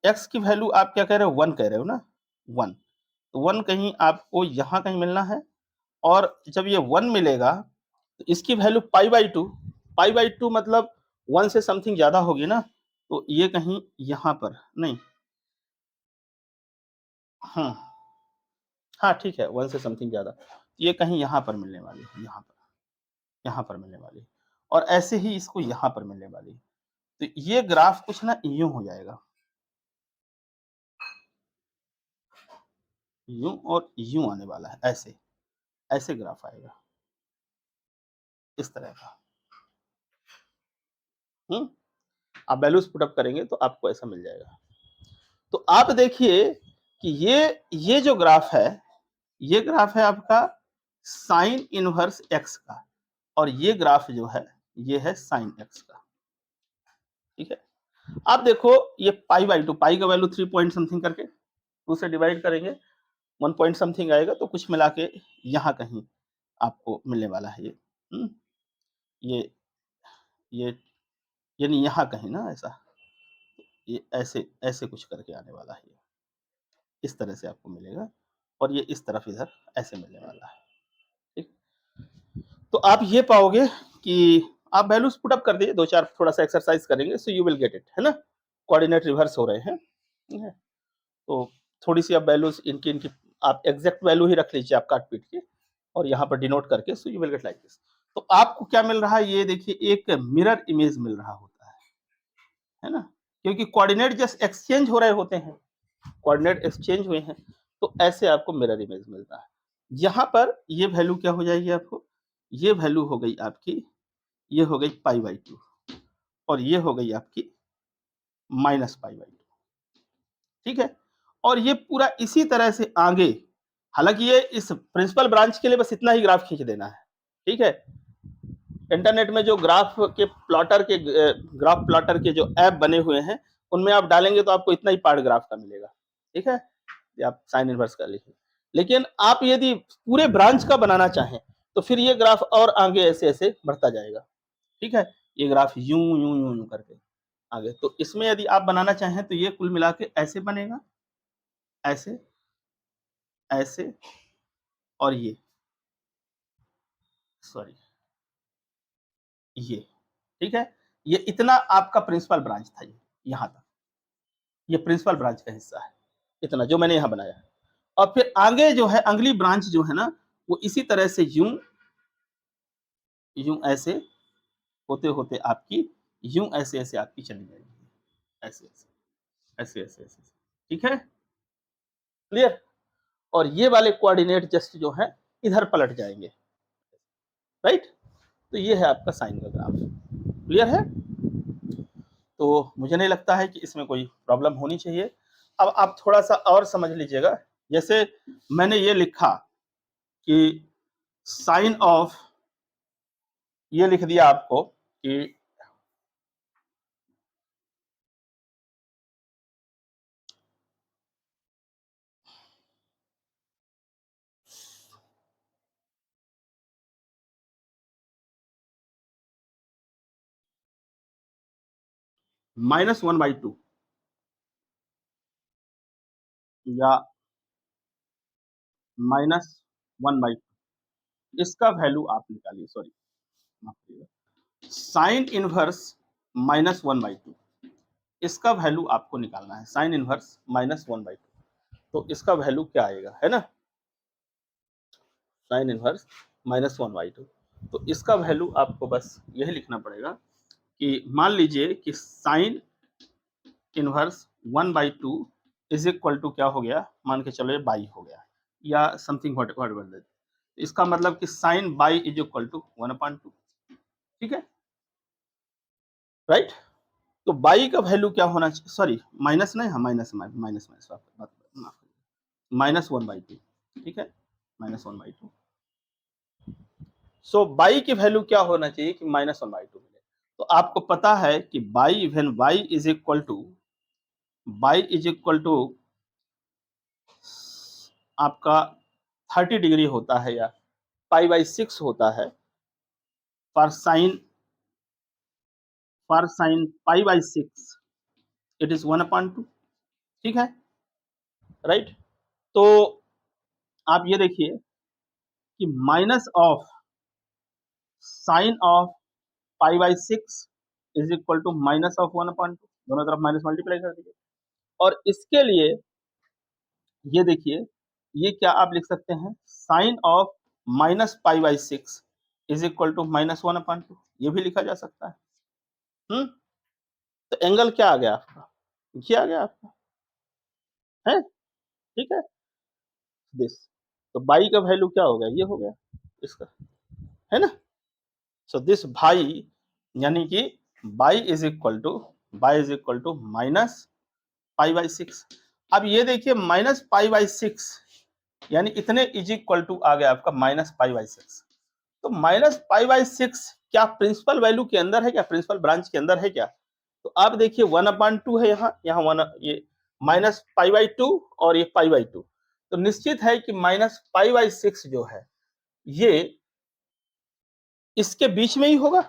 x की वैल्यू आप क्या कह रहे हो, 1 कह रहे हो ना, 1, तो 1 कहीं आपको यहां कहीं मिलना है, और जब ये 1 मिलेगा तो इसकी वैल्यू π/2 मतलब 1 से समथिंग ज्यादा होगी ना, तो ये कहीं यहां पर नहीं, हाँ, हाँ ठीक है, 1 से समथिंग ज़्यादा, ये कहीं यहाँ पर मिलने वाली है, यहाँ पर मिलने वाली है, और ऐसे ही इसको यहाँ पर मिलने वाली है। तो ये ग्राफ कुछ ना यूँ हो जाएगा, यूँ और यूँ आने वाला है, ऐसे, ऐसे ग्राफ आएगा, इस तरह का। हुँ? आप वैल्यूज़ पुट अप करेंगे तो आपको ऐसा मिल जाएगा। तो आप देखिए कि ये जो ग्राफ है, ये ग्राफ है आपका साइन इनवर्स एक्स का, और ये ग्राफ जो है, ये है साइन एक्स का, ठीक है? आप देखो ये पाई बाई 2, पाई का वैल्यू 3 पॉइंट समथिंग करके 2 से डिवाइड करेंगे, 1 पॉइंट समथिंग आएगा, तो कुछ मिला के यहाँ कहीं आपको मिलने वाला है ये। ये ये यानी यहाँ कहीं ना ऐसा, ये ऐसे ऐसे कुछ करके आने वाला है ये, इस तरह से आपको मिलेगा, और ये इस तरफ इधर ऐसे मिलने वाला है, ठीक? तो आप ये पाओगे कि आप वैल्यूज पुट अप कर दीजिए, 2-4 थोड़ा सा एक्सरसाइज करेंगे, so you will get it, है ना? कोऑर्डिनेट रिवर्स हो रहे हैं, ठीक है? तो थोड़ी सी आप वैल्यूज इनकी आप एग्जैक्ट वैल्यू ही रख लीजिए, आप काट पीट के, और यहाँ पर डिनोट करके, so you will get like this. तो आपको क्या मिल रहा है, ये देखिए एक मिरर इमेज मिल रहा होता है ना? क्योंकि कोऑर्डिनेट जस्ट एक्सचेंज हो रहे होते हैं, कोऑर्डिनेट एक्सचेंज हुए हैं, तो ऐसे आपको मिरर इमेज मिलता है। यहाँ पर ये वैल्यू क्या हो जाएगी आपको, ये वैल्यू हो गई आपकी, ये हो गई पाई बाई 2, और ये हो गई आपकी माइनस पाई बाई 2, ठीक है? और ये पूरा इसी तरह से आगे, हालांकि ये इस प्रिंसिपल ब्रांच के लिए बस इतना ही ग्राफ खींच देना है, ठीक है? इंटरनेट में जो ग्राफ प्लॉटर के जो ऐप बने हुए हैं, उनमें आप डालेंगे तो आपको इतना ही पार्ट ग्राफ का मिलेगा, ठीक है? आप साइन इनवर्स कर लीजिए। लेकिन आप यदि पूरे ब्रांच का बनाना चाहें, तो फिर ये ग्राफ और आगे ऐसे ऐसे बढ़ता जाएगा, ठीक है? ये ग्राफ यूं यूं यूं यूं करके आगे, तो इसमें यदि आप बनाना चाहें तो ये कुल मिला के ऐसे बनेगा, ऐसे, ऐसे, और ये, सॉरी, ये, ठीक है? ये इतना आपका प्रिंसिपल ब्रांच था, ये यहाँ तक, ये प्रिंसिपल ब्रांच का हिस्सा है, इतना जो मैंने यहाँ बनाया है। और फिर आगे जो है अगली ब्रांच जो है ना, वो इसी तरह से यूं यूं ऐसे होते होते आपकी यूं ऐसे ऐसे आपकी चली जाएगी, ऐसे ऐसे ऐसे ऐसे ऐसे, ठीक है? क्लियर? और ये वाले कोऑर्डिनेट जस्ट जो है इधर पलट जाएंगे, राइट? तो ये है आपका साइन का ग्राफ, क्लियर है? तो मुझे नहीं लगता है कि इसमें कोई प्रॉब्लम होनी चाहिए। अब आप थोड़ा सा और समझ लीजिएगा, जैसे मैंने ये लिखा कि साइन ऑफ, ये लिख दिया आपको कि -1/2 या -1/2, इसका वैल्यू आप निकालिए, सॉरी, माफ करिएगा, साइन इनवर्स -1/2, इसका वैल्यू आपको निकालना है, साइन इनवर्स -1/2, तो इसका वैल्यू क्या आएगा, है ना? साइन इनवर्स -1/2, तो इसका वैल्यू आपको बस यही लिखना पड़ेगा कि मान लीजिए कि sine inverse 1/2 is equal to क्या हो गया, मान के चलो ये बाई हो गया, या समथिंग व्हाटएवर, इसका मतलब कि sine y is equal to 1/2, ठीक है? राइट? तो बाई का वैल्यू क्या होना चाहिए, सॉरी माइनस नहीं, हाँ माइनस माइनस माइनस -1/2, ठीक है? -1/2, सो बाई की वैल्यू क्या होना चाहिए कि -1/2 मिले। तो आपको पता है कि y when y is equal to आपका 30 डिग्री होता है, या पाई/6 होता है, फॉर साइन पाई/6 इट इज 1/2, ठीक है? राइट? तो आप ये देखिए कि माइनस ऑफ साइन ऑफ पाई/6 is equal to minus of 1/2, दोनों तरफ माइनस मल्टीप्लाई कर दीजिए, और इसके लिए ये देखिए ये क्या आप लिख सकते हैं, sine of minus pi by 6 is equal to -1/2, ये भी लिखा जा सकता है। तो एंगल क्या आ गया आपका, ये आ गया आपका, है, ठीक है, दिस। तो बाई का वैल्यू क्या हो गया, ये हो गया इसका, है ना। सो दिस भाई यानी कि y is equal to minus pi by 6। अब ये देखिए माइनस पाई बाई 6 यानी इतने इज इक्वल टू आ गया आपका माइनस पाई बाई 6। तो माइनस पाई बाई 6 क्या प्रिंसिपल वैल्यू के अंदर है क्या, प्रिंसिपल ब्रांच के अंदर है क्या। तो आप देखिए 1/2 है, यहाँ 1, ये माइनस पाई बाई 2 और ये पाई बाई 2। तो निश्चित है कि माइनस पाई बाई 6 जो है ये इसके बीच में ही होगा,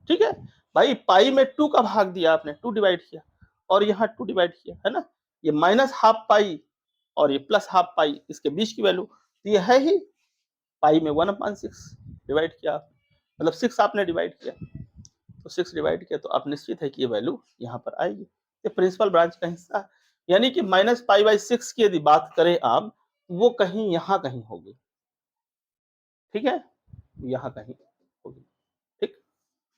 ठीक है। भाई पाई में 2 का भाग दिया आपने, 2 डिवाइड किया और यहाँ 2 डिवाइड किया, है ना। ये माइनस हाफ पाई और ये प्लस हाफ पाई, इसके बीच की वैल्यू तो ये है ही पाई में 1/6 डिवाइड किया, मतलब 6 आपने डिवाइड किया, तो 6 डिवाइड किया तो आप निश्चित है कि ये वैल्यू यहाँ पर आएगी। ये प्रिंसिपल ब्रांच का हिस्सा है, यानी कि माइनस पाई बाई 6 की यदि बात करें आप, वो कहीं यहाँ कहीं होगी, ठीक है, यहाँ कहीं होगी, ठीक।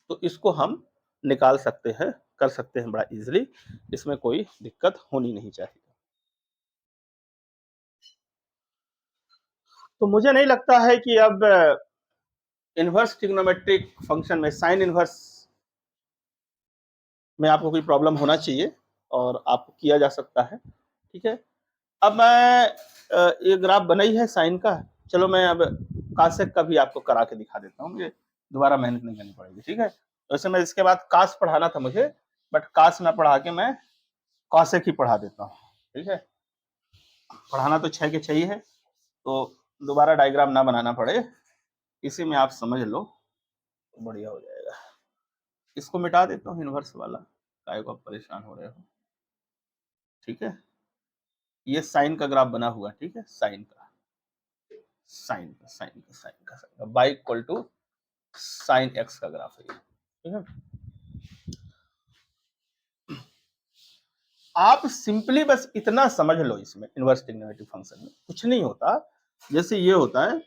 तो इसको हम निकाल सकते हैं, कर सकते हैं बड़ा इजीली, इसमें कोई दिक्कत होनी नहीं चाहिए। तो मुझे नहीं लगता है कि अब इनवर्स ट्रिग्नोमेट्रिक फंक्शन में साइन इनवर्स में आपको कोई प्रॉब्लम होना चाहिए और आपको किया जा सकता है, ठीक है। अब मैं ये ग्राफ बना ही है साइन का, चलो मैं अब कासेक का भी आपको करा के दिखा देता हूँ, मुझे दोबारा मेहनत नहीं करनी पड़ेगी, ठीक है। वैसे मैं इसके बाद कास पढ़ाना था मुझे, बट कास ना पढ़ा के मैं कॉसेक ही पढ़ा देता हूँ, ठीक है। पढ़ाना तो 6 के 6 ही है, तो दोबारा डायग्राम ना बनाना पड़े, इसी में आप समझ लो तो बढ़िया हो जाएगा। इसको मिटा देता हूँ इनवर्स वाला, काय को आप परेशान हो रहे हो, ठीक है। ये साइन का ग्राफ बना हुआ, ठीक है, साइन का y equal to sine x का ग्राफ है, ठीक है। आप सिंपली बस इतना समझ लो, इसमें इनवर्स ट्रिग्नोमेट्रिक फंक्शन में कुछ नहीं होता, जैसे ये होता है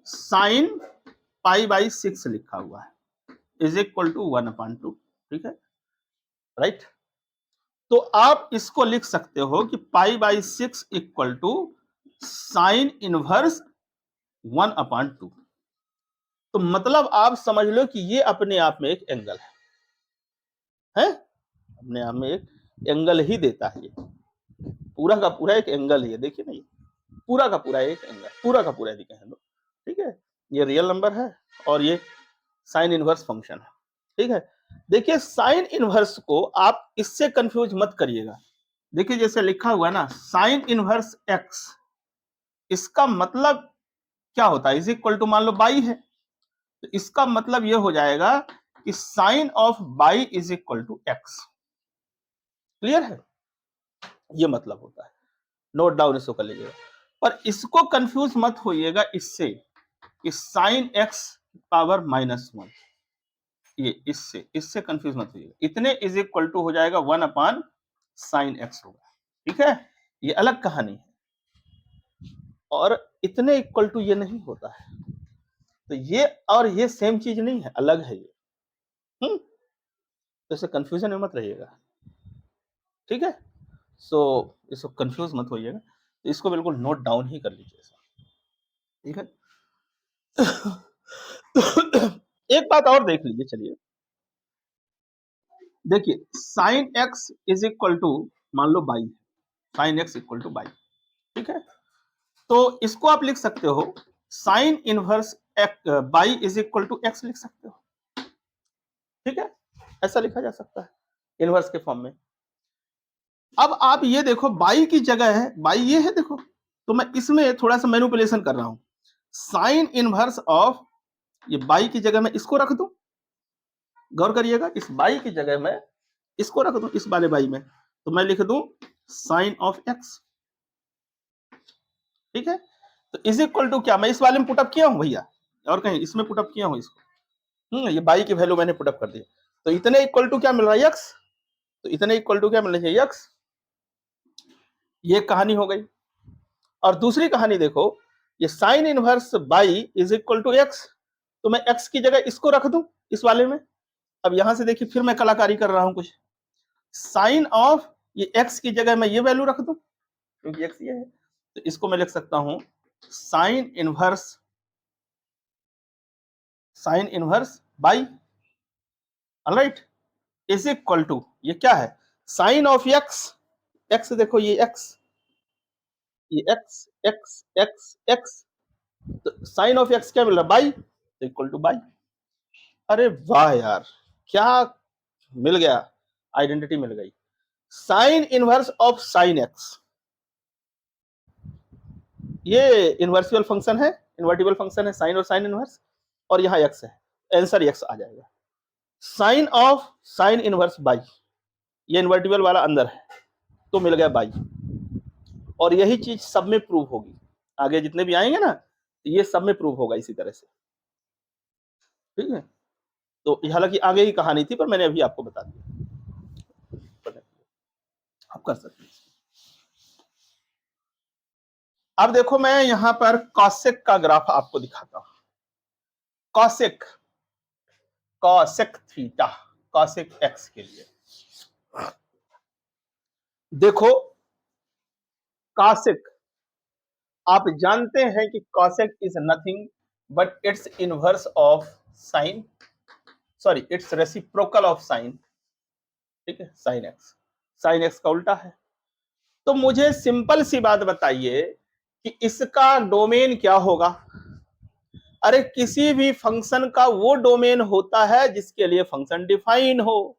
साइन पाई बाई 6 लिखा हुआ है इज इक्वल टू 1/2, ठीक है, राइट। तो आप इसको लिख सकते हो कि pi by 6 equal to sine inverse 1/2। तो मतलब आप समझ लो कि ये अपने आप में एक एंगल है, अपने आप में एक एंगल ही देता है, ये पूरा का पूरा एक एंगल ही है, देखिए ना, ये पूरा का पूरा एक एंगल, पूरा का पूरा दिखे हैं, ठीक है। ये रियल नंबर है और ये साइन इनवर्स फंक्शन है, ठीक है। देखिए साइन इनवर्स को आप इससे कंफ्यूज मत करिएगा, देखिए जैसे लिखा हुआ है ना साइन इनवर्स एक्स, इसका मतलब क्या होता है, इज इक्वल टू मान लो बाई है, तो इसका मतलब ये हो जाएगा कि sine of y is equal to x, clear है, ये मतलब होता है, नोट डाउन इसको कर लीजिएगा। पर इसको कंफ्यूज मत होइएगा इससे कि साइन एक्स पावर -1, ये इससे कंफ्यूज मत होइएगा, इतने इज इक्वल टू हो जाएगा 1 साइन एक्स होगा, ठीक है, ये अलग कहानी है। और इतने इक्वल टू ये नहीं होता है, तो ये और ये सेम चीज नहीं है, अलग है ये, तो इससे कंफ्यूजन में मत रहिएगा, ठीक है। सो इसको कंफ्यूज मत होइएगा, तो इसको बिल्कुल नोट डाउन ही कर लीजिए, ठीक है। एक बात और देख लीजिए, चलिए देखिए sine x is equal to मान लो y, sine x equal to y, ठीक है। तो इसको आप लिख सकते हो sine inverse y is equal to x लिख सकते हो, ठीक है, ऐसा लिखा जा सकता है इनवर्स के फॉर्म में। अब आप ये देखो बाई की जगह है, बाई ये है देखो, तो मैं इसमें थोड़ा सा मैनिपुलेशन कर रहा हूं, साइन इनवर्स ऑफ, ये बाई की जगह मैं इसको रख दूं, गौर करिएगा, इस बाई की जगह मैं इसको रख दूं, इस वाले बाई में, तो मैं लिख दूं साइन ऑफ एक्स, ठीक है। तो इज इक्वल टू क्या, मैं इस वाले में पुटअप किया हूं भैया, और कहीं इसमें पुटअप किया हूं इसको, ये बाई की वैल्यू मैंने पुटअप कर दी, तो इतने इक्वल टू क्या मिल रहा है एक्स, तो इतने इक्वल टू क्या मिलना चाहिए एक्स, ये कहानी हो गई। और दूसरी कहानी देखो, ये sine inverse y is equal to x, तो मैं एक्स की जगह इसको रख दूं इस वाले में। अब यहां से देखिए फिर मैं कलाकारी कर रहा हूं कुछ, साइन ऑफ ये एक्स की जगह मैं ये वैल्यू रख दूं क्योंकि एक्स ये है, तो इसको मैं लिख सकता हूं sine inverse y, alright, is equal to, ये क्या है, साइन ऑफ एक्स, एक्स देखो ये एक्स, ये एक्स एक्स एक्स एक्स, तो साइन ऑफ एक्स क्या मिल रहा है, बाई, तो इक्वल टू बाई। अरे वाह यार, क्या मिल गया, आइडेंटिटी मिल गई। Sine inverse of sine x, ये इनवर्सिबल फंक्शन है, इन्वर्टिबल फंक्शन है, साइन और साइन इनवर्स, और यहाँ एक्स है, आंसर एक्स आ जाएगा। Sine of sine inverse y, ये इन्वर्टिबल वाला अंदर है, तो मिल गया बाई। और यही चीज सब में प्रूव होगी, आगे जितने भी आएंगे ना ये सब में प्रूव होगा इसी तरह से, ठीक है। तो हालांकि आगे ही कहानी थी पर मैंने अभी आपको बता दिया, आप कर सकते हैं। अब देखो मैं यहां पर कॉसेक का ग्राफ आपको दिखाता हूं, cosec, cosec theta, cosec x के लिए देखो, कॉसेक आप जानते हैं कि cosec is nothing but it's inverse of sign, sorry it's reciprocal of sine, ठीक है, साइन एक्स, साइन एक्स का उल्टा है। तो मुझे सिंपल सी बात बताइए कि इसका डोमेन क्या होगा। अरे किसी भी फंक्शन का वो डोमेन होता है जिसके लिए फंक्शन डिफाइन हो,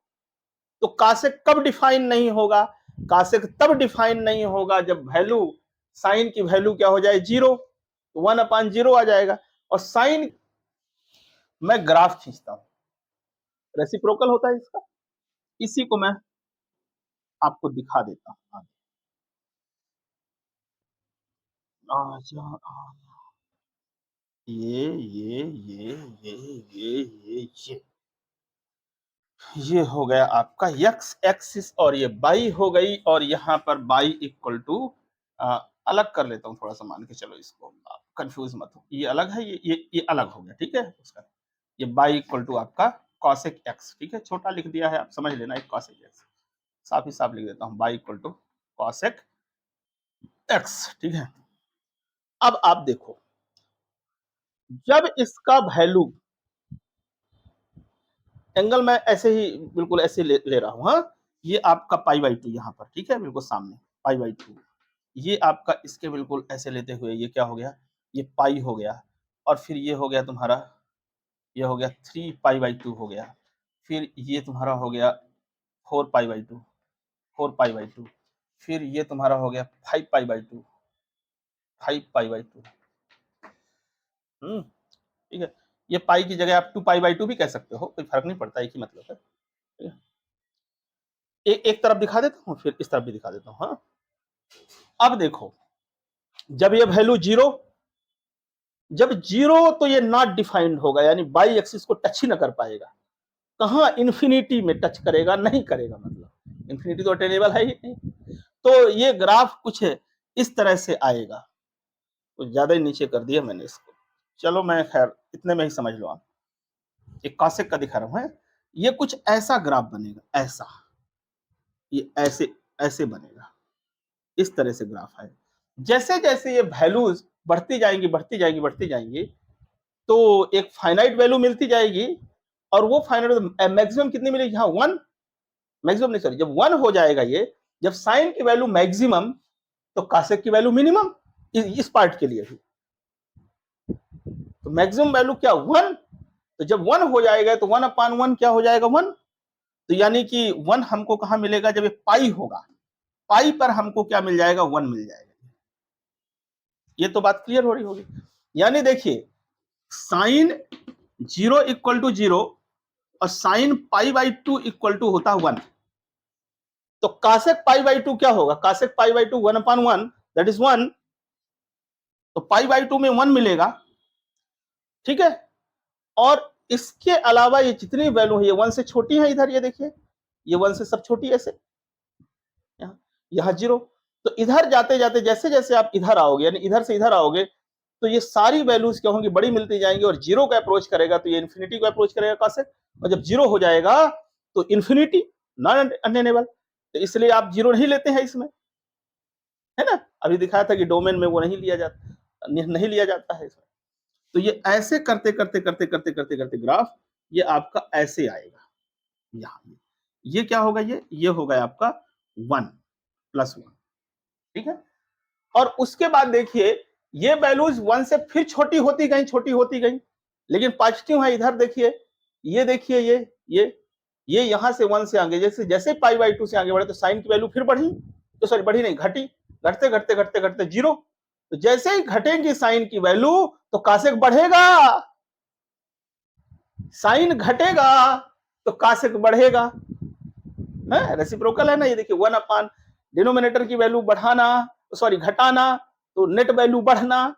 तो कासेक कब डिफाइन नहीं होगा, कासेक तब डिफाइन नहीं होगा जब वैल्यू, साइन की वैल्यू क्या हो जाए, जीरो, तो 1/0 आ जाएगा। और साइन, मैं ग्राफ खींचता हूं, रेसिप्रोकल होता है इसका, इसी को मैं आपको दिखा देता हूं, आजा ये ये हो गया आपका एक्स एक्सिस, और ये बाई हो गई, और यहाँ पर बाई इक्वल टू, अलग कर लेता हूँ थोड़ा सा, मान के चलो इसको, कंफ्यूज मत हो, ये अलग है, ये अलग हो गया, ठीक है उसका, ये बाई इक्वल टू आपका कॉसेक एक्स, ठीक है, छोटा लिख दिया है, आप समझ लेना, एक कॉसेक एक्स, साफ ही साफ लिख देता हूँ, y equal to cosec x, ठीक है। अब आप देखो, जब इसका वैल्यू, एंगल मैं ऐसे ही बिल्कुल ऐसे ले रहा हूं, हाँ, ये आपका पाई बाई टू यहाँ पर, ठीक है, बिल्कुल सामने पाई बाई टू, ये आपका इसके बिल्कुल ऐसे लेते हुए ये क्या हो गया, ये पाई हो गया, और फिर ये हो गया तुम्हारा, ये हो गया 3 पाई बाई 2 हो गया, फिर ये तुम्हारा हो गया 4 पाई बाई 2, 4 पाई बाई 2, फिर ये तुम्हारा हो गया 5 पाई बाई 2, 5 पाई बाई 2, ठीक है। ये पाई की जगह आप 2 पाई बाई 2 भी कह सकते हो, कोई फर्क नहीं पड़ता, एक ही मतलब है, ठीक है। एक तरफ दिखा देता हूँ, फिर इस तरफ भी दिखा देता हूँ, हाँ। अब देखो, जब ये वैल्यू जीरो, जब जीरो तो ये नॉट डिफाइंड होगा, यानी बाई एक्सिस को टच ही ना कर पाएगा, कहां, इन्फिनिटी में टच करेगा, नहीं करेगा, मतलब इन्फिनिटी तो अटेनेबल है ही नहीं, तो ये ग्राफ कुछ इस तरह से आएगा, कुछ ज्यादा ही नीचे कर दिया मैंने इसको, चलो मैं खैर इतने में ही समझ लो आप, एक कॉसेक का दिखा रहा हूं, ये कुछ ऐसा ग्राफ बनेगा, ऐसा, ये ऐसे ऐसे बनेगा, इस तरह से ग्राफ है। जैसे जैसे ये वैल्यूज बढ़ती जाएंगी बढ़ती जाएंगी बढ़ती जाएंगी, तो एक फाइनाइट वैल्यू मिलती जाएगी, और वो फाइनाइट मैक्सिमम कितनी मिलेगी, यहाँ 1, मैक्सिमम नहीं सॉरी, जब 1 हो जाएगा ये, जब साइन की वैल्यू मैक्सिमम, तो कासेक की वैल्यू मिनिमम, इस पार्ट के लिए भी, तो मैक्सिमम वैल्यू क्या 1, तो जब 1 हो जाएगा तो 1/1 क्या हो जाएगा, 1, तो यानी कि 1 हमको कहां मिलेगा, जब ये पाई होगा, पाई पर हमको क्या मिल जाएगा, 1 मिल जाएगा। ये तो बात क्लियर हो रही होगी, यानी देखिए, साइन 0 = 0 और साइन पाई/2 = होता है 1, तो कासेक पाई/2 क्या होगा, कासेक पाई/2 1/1, दैट इज 1, तो पाई/2 में 1 मिलेगा, ठीक है। और इसके अलावा ये जितनी वैल्यू है, ये 1 से छोटी है, इधर ये देखिए, ये 1 से सब छोटी, ऐसे यहाँ 0, तो इधर जाते-जाते जैसे-जैसे आप इधर आओगे, यानी इधर से इधर आओगे, तो ये सारी वैल्यूज क्या होंगी, बड़ी मिलती जाएंगी, और जीरो को अप्रोच करेगा तो ये इन्फिनिटी को अप्रोच करेगा कहाँ से, और जब जीरो हो जाएगा तो इन्फिनिटी नॉन अनटेनेबल, तो इसलिए आप जीरो नहीं लेते हैं इसमें, है ना। अभी दिखाया था कि डोमेन में वो नहीं लिया जाता, नहीं लिया जाता है इसमें। तो ये ऐसे करते करते करते करते करते करते ग्राफ ये आपका ऐसे आएगा, यहाँ ये क्या होगा, ये होगा आपका 1+1, ठीक है। और उसके बाद देखिए ये वैल्यूज 1 से फिर छोटी होती गई, छोटी होती गई, लेकिन पॉजिटिव है इधर देखिए, ये देखिए ये यहां से 1 से आगे, जैसे जैसे π/2 से आगे बढ़े तो साइन की वैल्यू फिर बढ़ी, तो सॉरी बढ़ी नहीं, घटी, घटते घटते घटते घटते जीरो, तो जैसे ही घटेगी साइन की वैल्यू तो कासेक बढ़ेगा, साइन घटेगा तो कासेक बढ़ेगा, है रेसिप्रोकल है ना। ये देखिए 1 डिनोमिनेटर की वैल्यू बढ़ाना, सॉरी घटाना, तो नेट वैल्यू बढ़ना,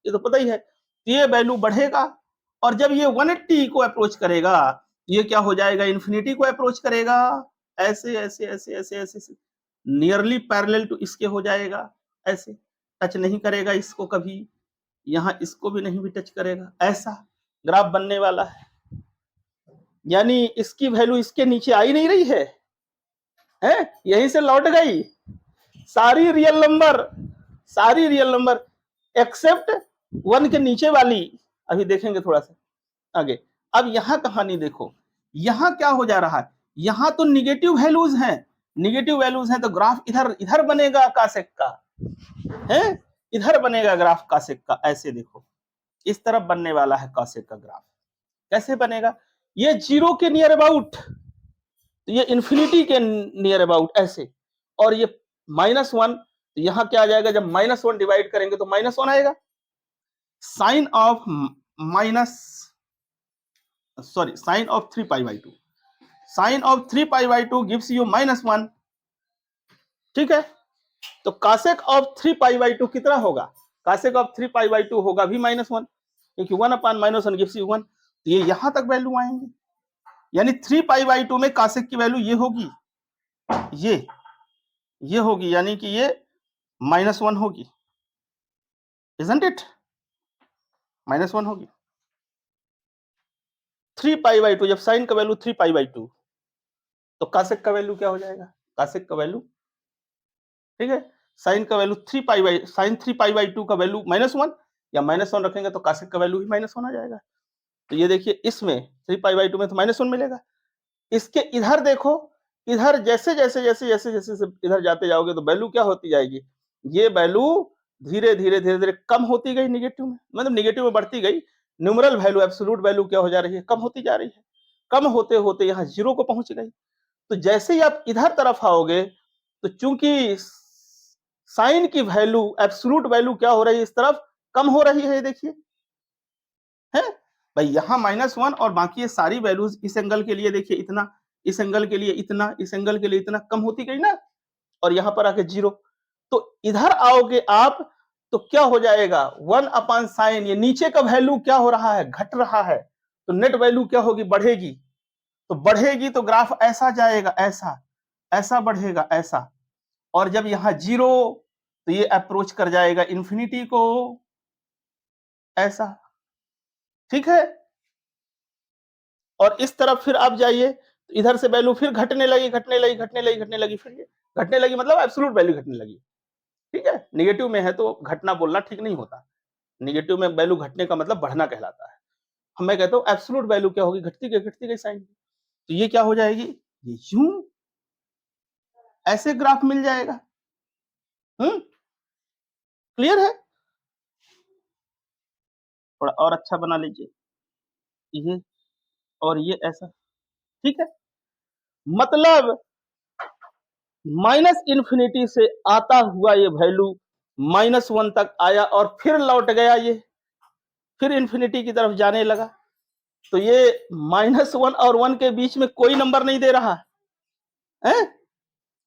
ये तो पता ही है, तो ये वैल्यू बढ़ेगा, और जब ये 180 को अप्रोच करेगा ये क्या हो जाएगा, इन्फिनिटी को अप्रोच करेगा, ऐसे ऐसे ऐसे ऐसे ऐसे नियरली पैरेलल टू इसके हो जाएगा, ऐसे टच नहीं करेगा इसको कभी, यहाँ इसको भी नहीं भी टच करेगा, ऐसा ग्राफ बनने वाला है। यानी इसकी वैल्यू इसके नीचे आ ही नहीं रही है, यहीं से लौट गई सारी रियल नंबर एक्सेप्ट 1 के नीचे वाली, अभी देखेंगे थोड़ा सा आगे। अब यहां कहानी देखो, यहां क्या हो जा रहा है, यहां तो निगेटिव वैल्यूज हैं, तो ग्राफ इधर इधर बनेगा कासेक का, है इधर बनेगा ग्राफ कासेक का, ऐसे देखो इस तरफ बनने वाला है कासेक का ग्राफ। कैसे बनेगा, ये जीरो के नियर अबाउट, तो ये इन्फिनिटी के नियर अबाउट ऐसे, और ये -1, तो यहां क्या आ जाएगा, जब -1 डिवाइड करेंगे तो -1 आएगा, sine of sine of 3π/2, sine of 3π/2 gives you -1, ठीक है। तो कासेक ऑफ 3π/2 कितना होगा, कासेक ऑफ 3π/2 होगा भी -1, क्योंकि 1/-1 गिव्स यू 1, तो ये यहां तक वैल्यू आएंगे, यानी 3π/2 में कासेक की वैल्यू ये होगी, ये होगी, यानी कि ये -1 होगी, इजंट इट, -1 होगी 3π/2, जब साइन का वैल्यू 3π/2, तो कासेक का वैल्यू क्या हो जाएगा, कासेक का वैल्यू, ठीक है, साइन का वैल्यू साइन 3π/2 का वैल्यू -1, या -1 रखेंगे तो कासेक का वैल्यू भी -1 आ जाएगा। तो ये देखिए इसमें 3π/2 में तो -1 मिलेगा, इसके इधर देखो, इधर जैसे जैसे जैसे जैसे जैसे इधर जाते जाओगे तो वैल्यू क्या होती जाएगी, ये वैल्यू धीरे धीरे धीरे धीरे कम होती गई निगेटिव में, मतलब निगेटिव में बढ़ती गई, न्यूमरल वैल्यू एब्सोल्यूट वैल्यू क्या हो जा रही है, कम होती जा रही है, कम होते होते यहाँ जीरो को पहुंच गई। तो जैसे ही आप इधर तरफ आओगे तो चूंकि साइन की वैल्यू एब्सोल्यूट वैल्यू क्या हो रही है, इस तरफ कम हो रही है, देखिए है भाई, यहाँ -1 और बाकी ये सारी वैल्यूज इस एंगल के लिए देखिए इतना, इस एंगल के लिए इतना, इस एंगल के लिए इतना कम होती गई ना, और यहाँ पर आके जीरो, तो इधर आओगे आप तो क्या हो जाएगा, 1/sin, ये नीचे का वैल्यू क्या हो रहा है, घट रहा है, तो नेट वैल्यू क्या होगी, बढ़ेगी, तो बढ़ेगी तो ग्राफ ऐसा जाएगा, ऐसा ऐसा बढ़ेगा ऐसा, और जब यहाँ जीरो तो ये अप्रोच कर जाएगा इन्फिनिटी को, ऐसा, ठीक है। और इस तरफ फिर आप जाइए तो इधर से वैल्यू फिर घटने लगी, घटने लगी, घटने लगी, घटने लगी, फिर ये घटने लगी, मतलब एब्सोल्यूट वैल्यू घटने लगी, ठीक है। निगेटिव में है तो घटना बोलना ठीक नहीं होता, निगेटिव में वैल्यू घटने का मतलब बढ़ना कहलाता है। मैं कहता हूँ एब्सोल्यूट वैल्यू क्या होगी, घटती गई साइन, तो ये क्या हो जाएगी, ये यूं ऐसे ग्राफ मिल जाएगा, क्लियर है, थोड़ा और अच्छा बना लीजिए, ये और ये ऐसा, ठीक है, मतलब माइनस इन्फिनिटी से आता हुआ ये वैल्यू -1 तक आया और फिर लौट गया, ये फिर इन्फिनिटी की तरफ जाने लगा, तो ये -1 और 1 के बीच में कोई नंबर नहीं दे रहा है,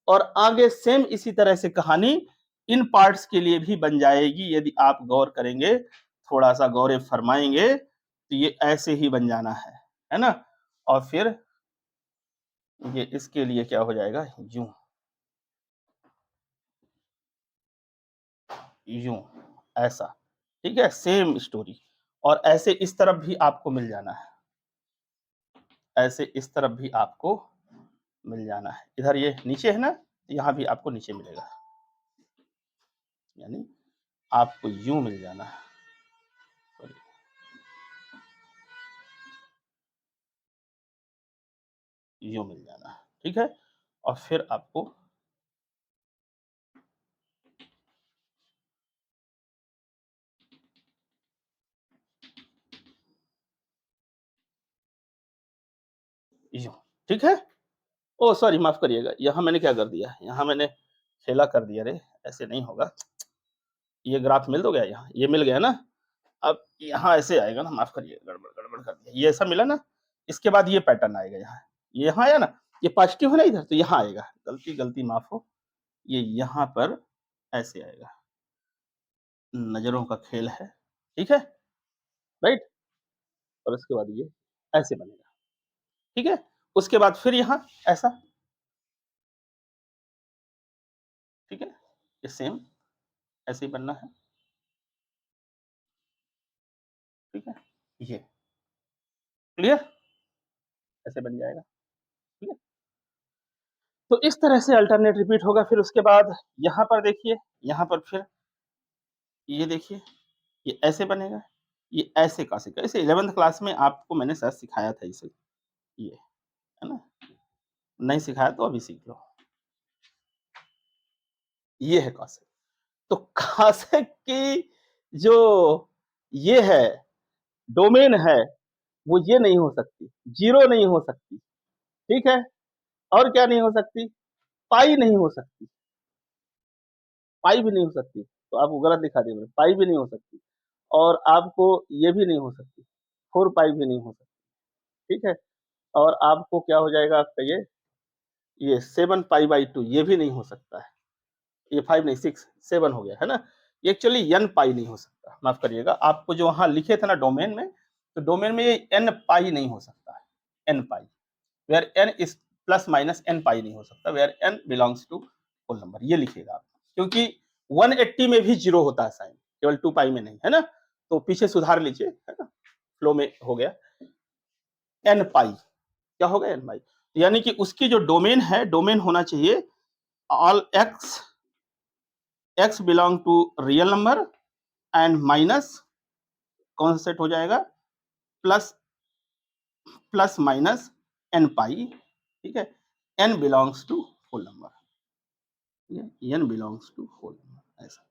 और आगे सेम इसी तरह से कहानी इन पार्ट्स के लिए भी बन जाएगी, यदि आप गौर करेंगे, थोड़ा सा गौर फरमाएंगे तो ये ऐसे ही बन जाना है ना, और फिर ये इसके लिए क्या हो जाएगा, यूं, यूं, ऐसा, ठीक है, सेम स्टोरी। और ऐसे इस तरफ भी आपको मिल जाना है, ऐसे इस तरफ भी आपको मिल जाना है। इधर ये नीचे है ना, यहाँ भी आपको नीचे मिलेगा, यानी आपको यूं मिल जाना है, सॉरी, यूं मिल जाना है, ठीक है। और फिर आपको यूं, ठीक है। ओह सॉरी, माफ करिएगा, यहाँ मैंने क्या कर दिया, यहाँ मैंने खेला कर दिया रे, ऐसे नहीं होगा। ये ग्राफ मिल तो गया, यहाँ ये मिल गया ना, अब यहाँ ऐसे आएगा ना, माफ करिए, गड़बड़ गड़बड़ कर दिया, ये ऐसा मिला ना, इसके बाद ये पैटर्न आएगा, यहाँ ये यहाँ आया ना, ये पॉजिटिव है ना इधर, तो यहाँ आएगा, गलती गलती माफ हो, ये यहाँ पर ऐसे आएगा, नजरों का खेल है, ठीक है, राइट। और उसके बाद ये ऐसे बनेगा, ठीक है। उसके बाद फिर यहाँ ऐसा, ठीक है, ये सेम ऐसे ही बनना है, ठीक है, ये क्लियर, ऐसे बन जाएगा, ठीक है। तो इस तरह से अल्टरनेट रिपीट होगा। फिर उसके बाद यहाँ पर देखिए, यहाँ पर फिर ये देखिए, ये ऐसे बनेगा, ये ऐसे का सिक्का, इसे 11th क्लास में आपको मैंने शायद सिखाया था इसे, ये, है ना? नहीं सिखाया तो अभी सीख लो। ये है कॉसेक। तो कॉसेक की जो ये है, डोमेन है, वो ये नहीं हो सकती, 0 नहीं हो सकती, ठीक है? और क्या नहीं हो सकती? पाई नहीं हो सकती, पाई भी नहीं हो सकती, तो आपको गलत दिखा दिया मैंने, पाई भी नहीं हो सकती, और आपको ये भी नहीं हो सकती, 4 पाई भी नहीं हो सकती, ठीक है? और आपको क्या हो जाएगा आपका ये 7 पाई बाई 2 ये भी नहीं हो सकता है, ये 5 नहीं 6 7 हो गया है ना, एक्चुअली एन पाई नहीं हो सकता, माफ करिएगा, आपको जो वहां लिखे थे ना डोमेन में, तो डोमेन में ये एन पाई नहीं हो सकता है, n pi, where n is plus minus n pi नहीं हो सकता, where n belongs to whole number, ये लिखिएगा आप, क्योंकि 180 में भी 0 होता है साइन, केवल 2 पाई में नहीं, है ना? तो पीछे सुधार लीजिए, है ना, फ्लो में हो गया, एन पाई, क्या होगा एन पाई, यानी कि उसकी जो डोमेन है, डोमेन होना चाहिए all x belong to real number and minus कौन सा सेट हो जाएगा, plus plus minus n pi, ठीक है, n belongs to whole number, n belongs to whole number, ऐसा,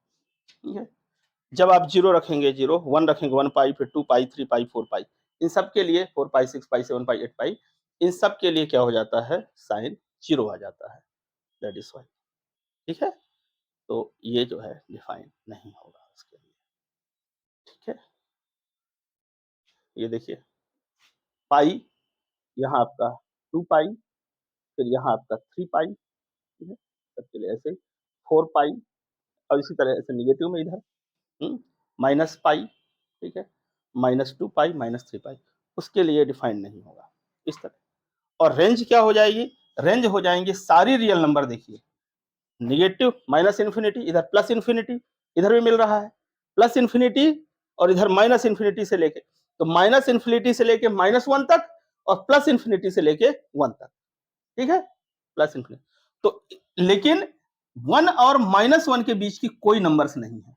ठीक है। जब आप 0 रखेंगे 0, 1 रखेंगे 1 पाई, फिर 2 पाई, 3 पाई, 4 पाई, इन सब के लिए 4 पाई, 6 पाई, 7 पाई, 8 पाई, इन सब के लिए क्या हो जाता है, साइन 0 आ जाता है, दैट इज वाई, ठीक है। तो ये जो है डिफाइन नहीं होगा उसके लिए, ठीक है। ये देखिए, पाई यहाँ आपका 2 पाई, फिर यहाँ आपका 3 पाई, ठीक है, सबके लिए ऐसे 4 पाई, और इसी तरह ऐसे निगेटिव में इधर माइनस पाई, ठीक है, -2 पाई, -3 पाई, उसके लिए डिफाइंड नहीं होगा इस तरह। और रेंज क्या हो जाएगी, रेंज हो जाएंगी सारी रियल नंबर, देखिए निगेटिव माइनस इन्फिनिटी, इधर प्लस इन्फिनिटी, इधर भी मिल रहा है प्लस इन्फिनिटी, और इधर माइनस इन्फिनिटी से लेके, तो माइनस इन्फिनिटी से लेके -1 तक, और प्लस इन्फिनिटी से लेके 1 तक, ठीक है, प्लस इन्फिनिटी। तो लेकिन 1 और -1 के बीच की कोई नंबर्स नहीं है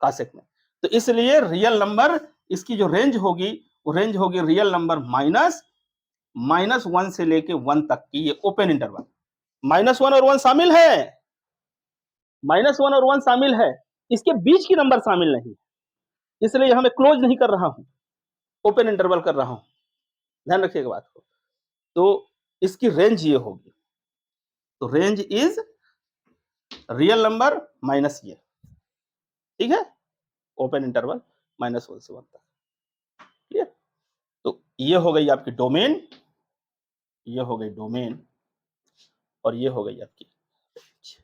कासेक में, तो इसलिए रियल नंबर, इसकी जो रेंज होगी, वो रेंज होगी रियल नंबर -1 से लेके 1 तक की, ये ओपन इंटरवल, -1 और 1 शामिल है, -1 और 1 शामिल है, इसके बीच की नंबर शामिल नहीं, इसलिए यहां मैं क्लोज नहीं कर रहा हूं, ओपन इंटरवल कर रहा हूं, ध्यान रखिएगा बात को। तो इसकी रेंज ये होगी, तो range is real number minus ये, ठीक है, ओपन इंटरवल -1 से 1 तक, क्लियर। तो ये हो गई आपकी डोमेन, ये हो गई डोमेन, और ये हो गई आपकी रेंज,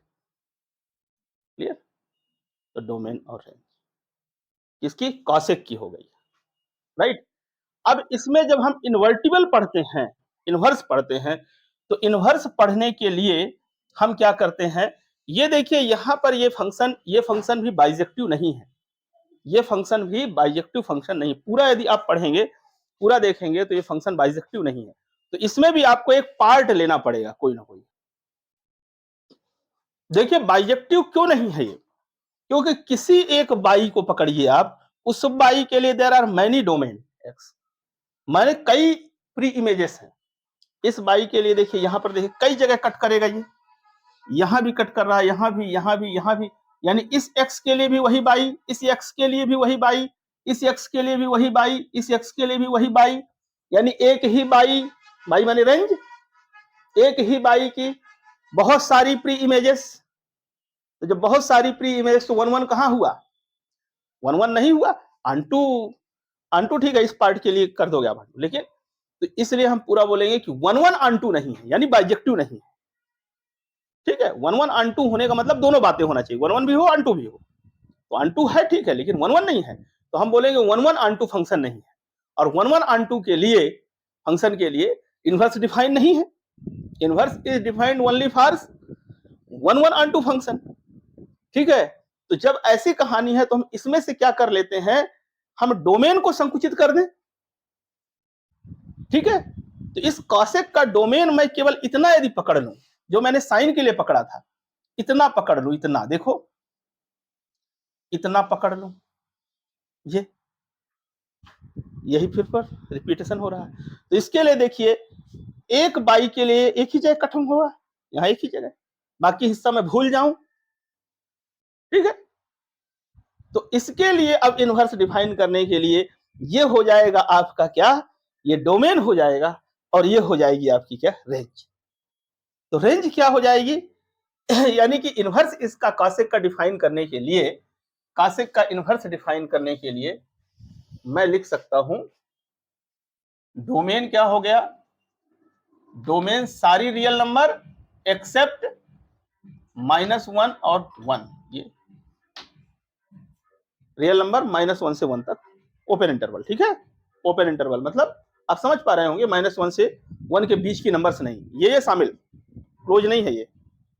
क्लियर। तो डोमेन और रेंज इसकी कॉसेक की हो गई, राइट। अब इसमें जब हम इन्वर्टिबल पढ़ते हैं, इनवर्स पढ़ते हैं, तो इनवर्स पढ़ने के लिए हम क्या करते हैं, ये देखिए यहाँ पर ये फंक्शन भी बाइजेक्टिव नहीं है, ये फंक्शन भी बाइजेक्टिव फंक्शन नहीं। पूरा यदि आप पढ़ेंगे, पूरा देखेंगे तो ये फंक्शन बाइजेक्टिव नहीं है। तो इसमें भी आपको एक पार्ट लेना पड़ेगा कोई ना कोई। देखिए बाइजेक्टिव क्यों नहीं है ये? क्योंकि किसी एक बाई को पकड़िए आप, उस बाई के लिए there are many domain x, माने कई प्री इमेजेस हैं। इस बाई के लिए देखिए यहाँ पर देखिए कई जगह कट करेगा ये, यहाँ भी कट कर रहा है, यहाँ भी, यहाँ भी, यहाँ भी। यानी इस एक्स के लिए भी वही बाई, इस एक्स के लिए भी वही बाई, इस एक्स के लिए भी वही बाई, इस एक्स के लिए भी वही बाई। यानी एक ही बाई, बाई माने रेंज, एक ही बाई की बहुत सारी प्री इमेजेस। तो जब बहुत सारी प्री इमेजेस तो 1 1 कहाँ हुआ? 1 1 नहीं हुआ। अनटू, अनटू ठीक है, इस पार्ट के लिए कर दोगे आप, लेकिन तो इसलिए हम पूरा बोलेंगे कि 1 1 अनटू नहीं है, यानी बाइजेक्टिव नहीं है। ठीक है, 1 1 अनटू होने का मतलब दोनों बातें होना चाहिए, 1 1 भी हो अनटू भी हो। तो अनटू है ठीक है, लेकिन 1 1 नहीं है, तो हम बोलेंगे 1 1 अनटू फंक्शन नहीं है। और 1 1 अनटू के लिए, फंक्शन के लिए इनवर्स डिफाइन नहीं है। Inverse is defined only for 1 1 unto function. ठीक है, तो जब ऐसी कहानी है तो हम इसमें से क्या कर लेते हैं, हम डोमेन को संकुचित कर दें। ठीक है, तो इस कॉसेक का डोमेन मैं केवल इतना यदि पकड़ लूं, जो मैंने साइन के लिए पकड़ा था, इतना पकड़ लूं, इतना देखो, इतना पकड़ लूं, ये यही फिर पर रिपीटेशन हो रहा है। तो इसके लिए देखिए, एक बाई के लिए एक ही जगह खत्म हुआ, यहां एक ही जगह, बाकी हिस्सा मैं भूल जाऊं। ठीक है, तो इसके लिए अब इनवर्स डिफाइन करने के लिए ये हो जाएगा आपका क्या, ये डोमेन हो जाएगा, और ये हो जाएगी आपकी क्या, रेंज। तो रेंज क्या हो जाएगी यानी कि इनवर्स इसका कॉसेक का डिफाइन करने के लिए, कॉसेक का इनवर्स डिफाइन करने के लिए मैं लिख सकता हूं, डोमेन क्या हो गया, डोमेन सारी रियल नंबर एक्सेप्ट -1 और 1, ये रियल नंबर -1 से 1 तक ओपन इंटरवल। ठीक है, ओपन इंटरवल मतलब आप समझ पा रहे होंगे, -1 से 1 के बीच की नंबर्स नहीं, ये शामिल, क्लोज नहीं है ये,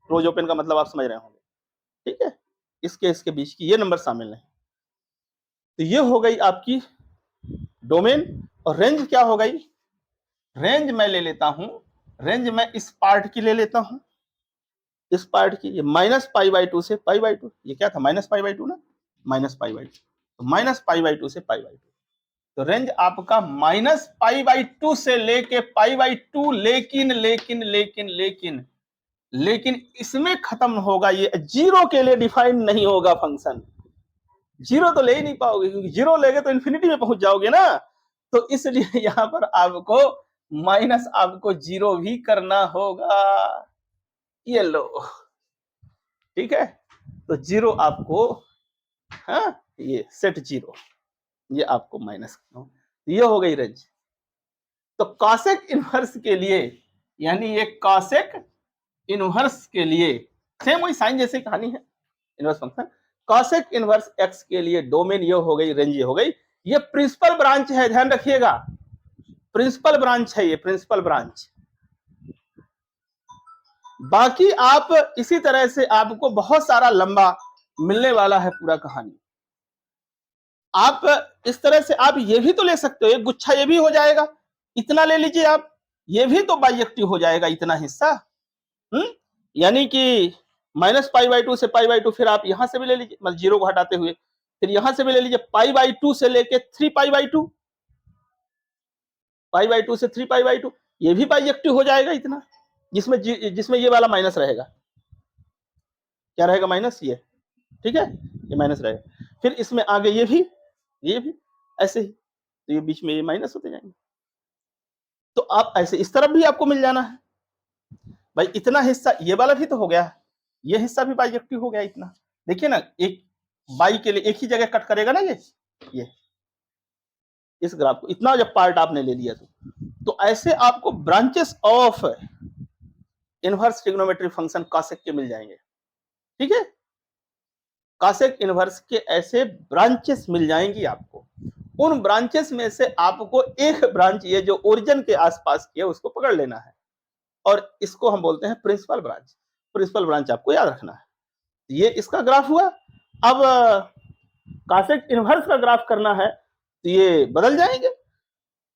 क्लोज ओपन का मतलब आप समझ रहे होंगे। ठीक है, इसके बीच की ये नंबर शामिल नहीं। तो ये हो गई आपकी डोमेन। और रेंज क्या हो गई, रेंज मैं ले लेता हूं, रेंज मैं इस पार्ट की ले लेता हूं, इस पार्ट की, ये -π/2 से π/2, ये क्या था, -π/2 ना, -π/2, तो -π/2 से π/2। तो रेंज आपका -π/2 से लेके π/2, लेकिन लेकिन लेकिन लेकिन लेकिन इसमें खत्म होगा, ये जीरो के लिए डिफाइन नहीं होगा फंक्शन। जीरो तो ले ही नहीं पाओगे, क्योंकि जीरो लेगे तो इन्फिनिटी में पहुंच जाओगे ना। तो इसलिए यहां पर आपको माइनस आपको जीरो भी करना होगा, ये लो। ठीक है, तो जीरो आपको, हाँ, ये सेट जीरो, ये आपको माइनस करना हो, ये हो गई रेंज। तो कॉसेक इनवर्स के लिए, यानी ये कॉसेक इनवर्स के लिए सेम वही साइन जैसे कहानी है, inverse function, cosec inverse x के लिए डोमेन ये हो गई, रेंज ये हो गई। ये प्रिंसिपल ब्रांच है, ध्यान रखिएगा, प्रिंसिपल ब्रांच है ये, प्रिंसिपल ब्रांच। बाकी आप इसी तरह से आपको बहुत सारा लंबा मिलने वाला है पूरा कहानी। आप इस तरह से आप ये भी तो ले सकते हो, एक गुच्छा ये भी हो जाएगा, इतना ले लीजिए आप, ये भी तो बाइजेक्टिव हो जाएगा इतना हिस्सा। यानी कि -π/2 से π/2, फिर आप यहां से भी ले लीजिए, मतलब जीरो को हटाते हुए, फिर यहां से भी ले लीजिए π/2 से लेके 3π/2, π/2 से 3π/2, ये भी बाइजेक्टिव हो जाएगा इतना, जिसमें ये वाला माइनस रहेगा, क्या रहेगा, माइनस, ये। ठीक है, ये माइनस रहेगा, फिर इसमें आगे ये भी ऐसे ही, तो ये बीच में ये माइनस होते जाएंगे। तो आप ऐसे इस तरफ भी आपको मिल जाना है भाई, इतना हिस्सा ये वाला भी तो हो गया, ये हिस्सा भी बाइजेक्टिव हो गया इतना। देखिए ना, एक बाई के लिए एक ही जगह कट करेगा ना ये इस ग्राफ को, इतना जब पार्ट आपने ले लिया तो ऐसे आपको branches of inverse trigonometric function cosec के मिल जाएंगे। ठीक है, कॉसेक इनवर्स के ऐसे ब्रांचेस मिल जाएंगी आपको। उन ब्रांचेस में से आपको एक ब्रांच, ये जो ओरिजिन के आसपास की है, उसको पकड़ लेना है, और इसको हम बोलते हैं प्रिंसिपल ब्रांच। प्रिंसिपल ब्रांच आपको याद रखना है। ये इसका ग्राफ हुआ। अब कासेट इनवर्स का ग्राफ करना है तो ये बदल जाएंगे,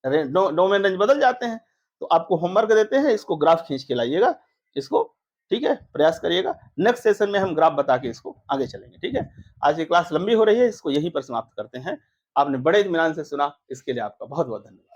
डोमेन रेंज बदल जाते हैं। तो आपको होमवर्क देते हैं, इसको ग्राफ खींच के लाइएगा इसको, ठीक है, प्रयास करिएगा। नेक्स्ट सेशन में हम ग्राफ बता के इसको आगे चलेंगे, ठीक है। आज की क्लास लंबी हो रही है, इसको यहीं पर समाप्त करते हैं। आपने बड़े इत्मीनान से सुना, इसके लिए आपका बहुत बहुत धन्यवाद।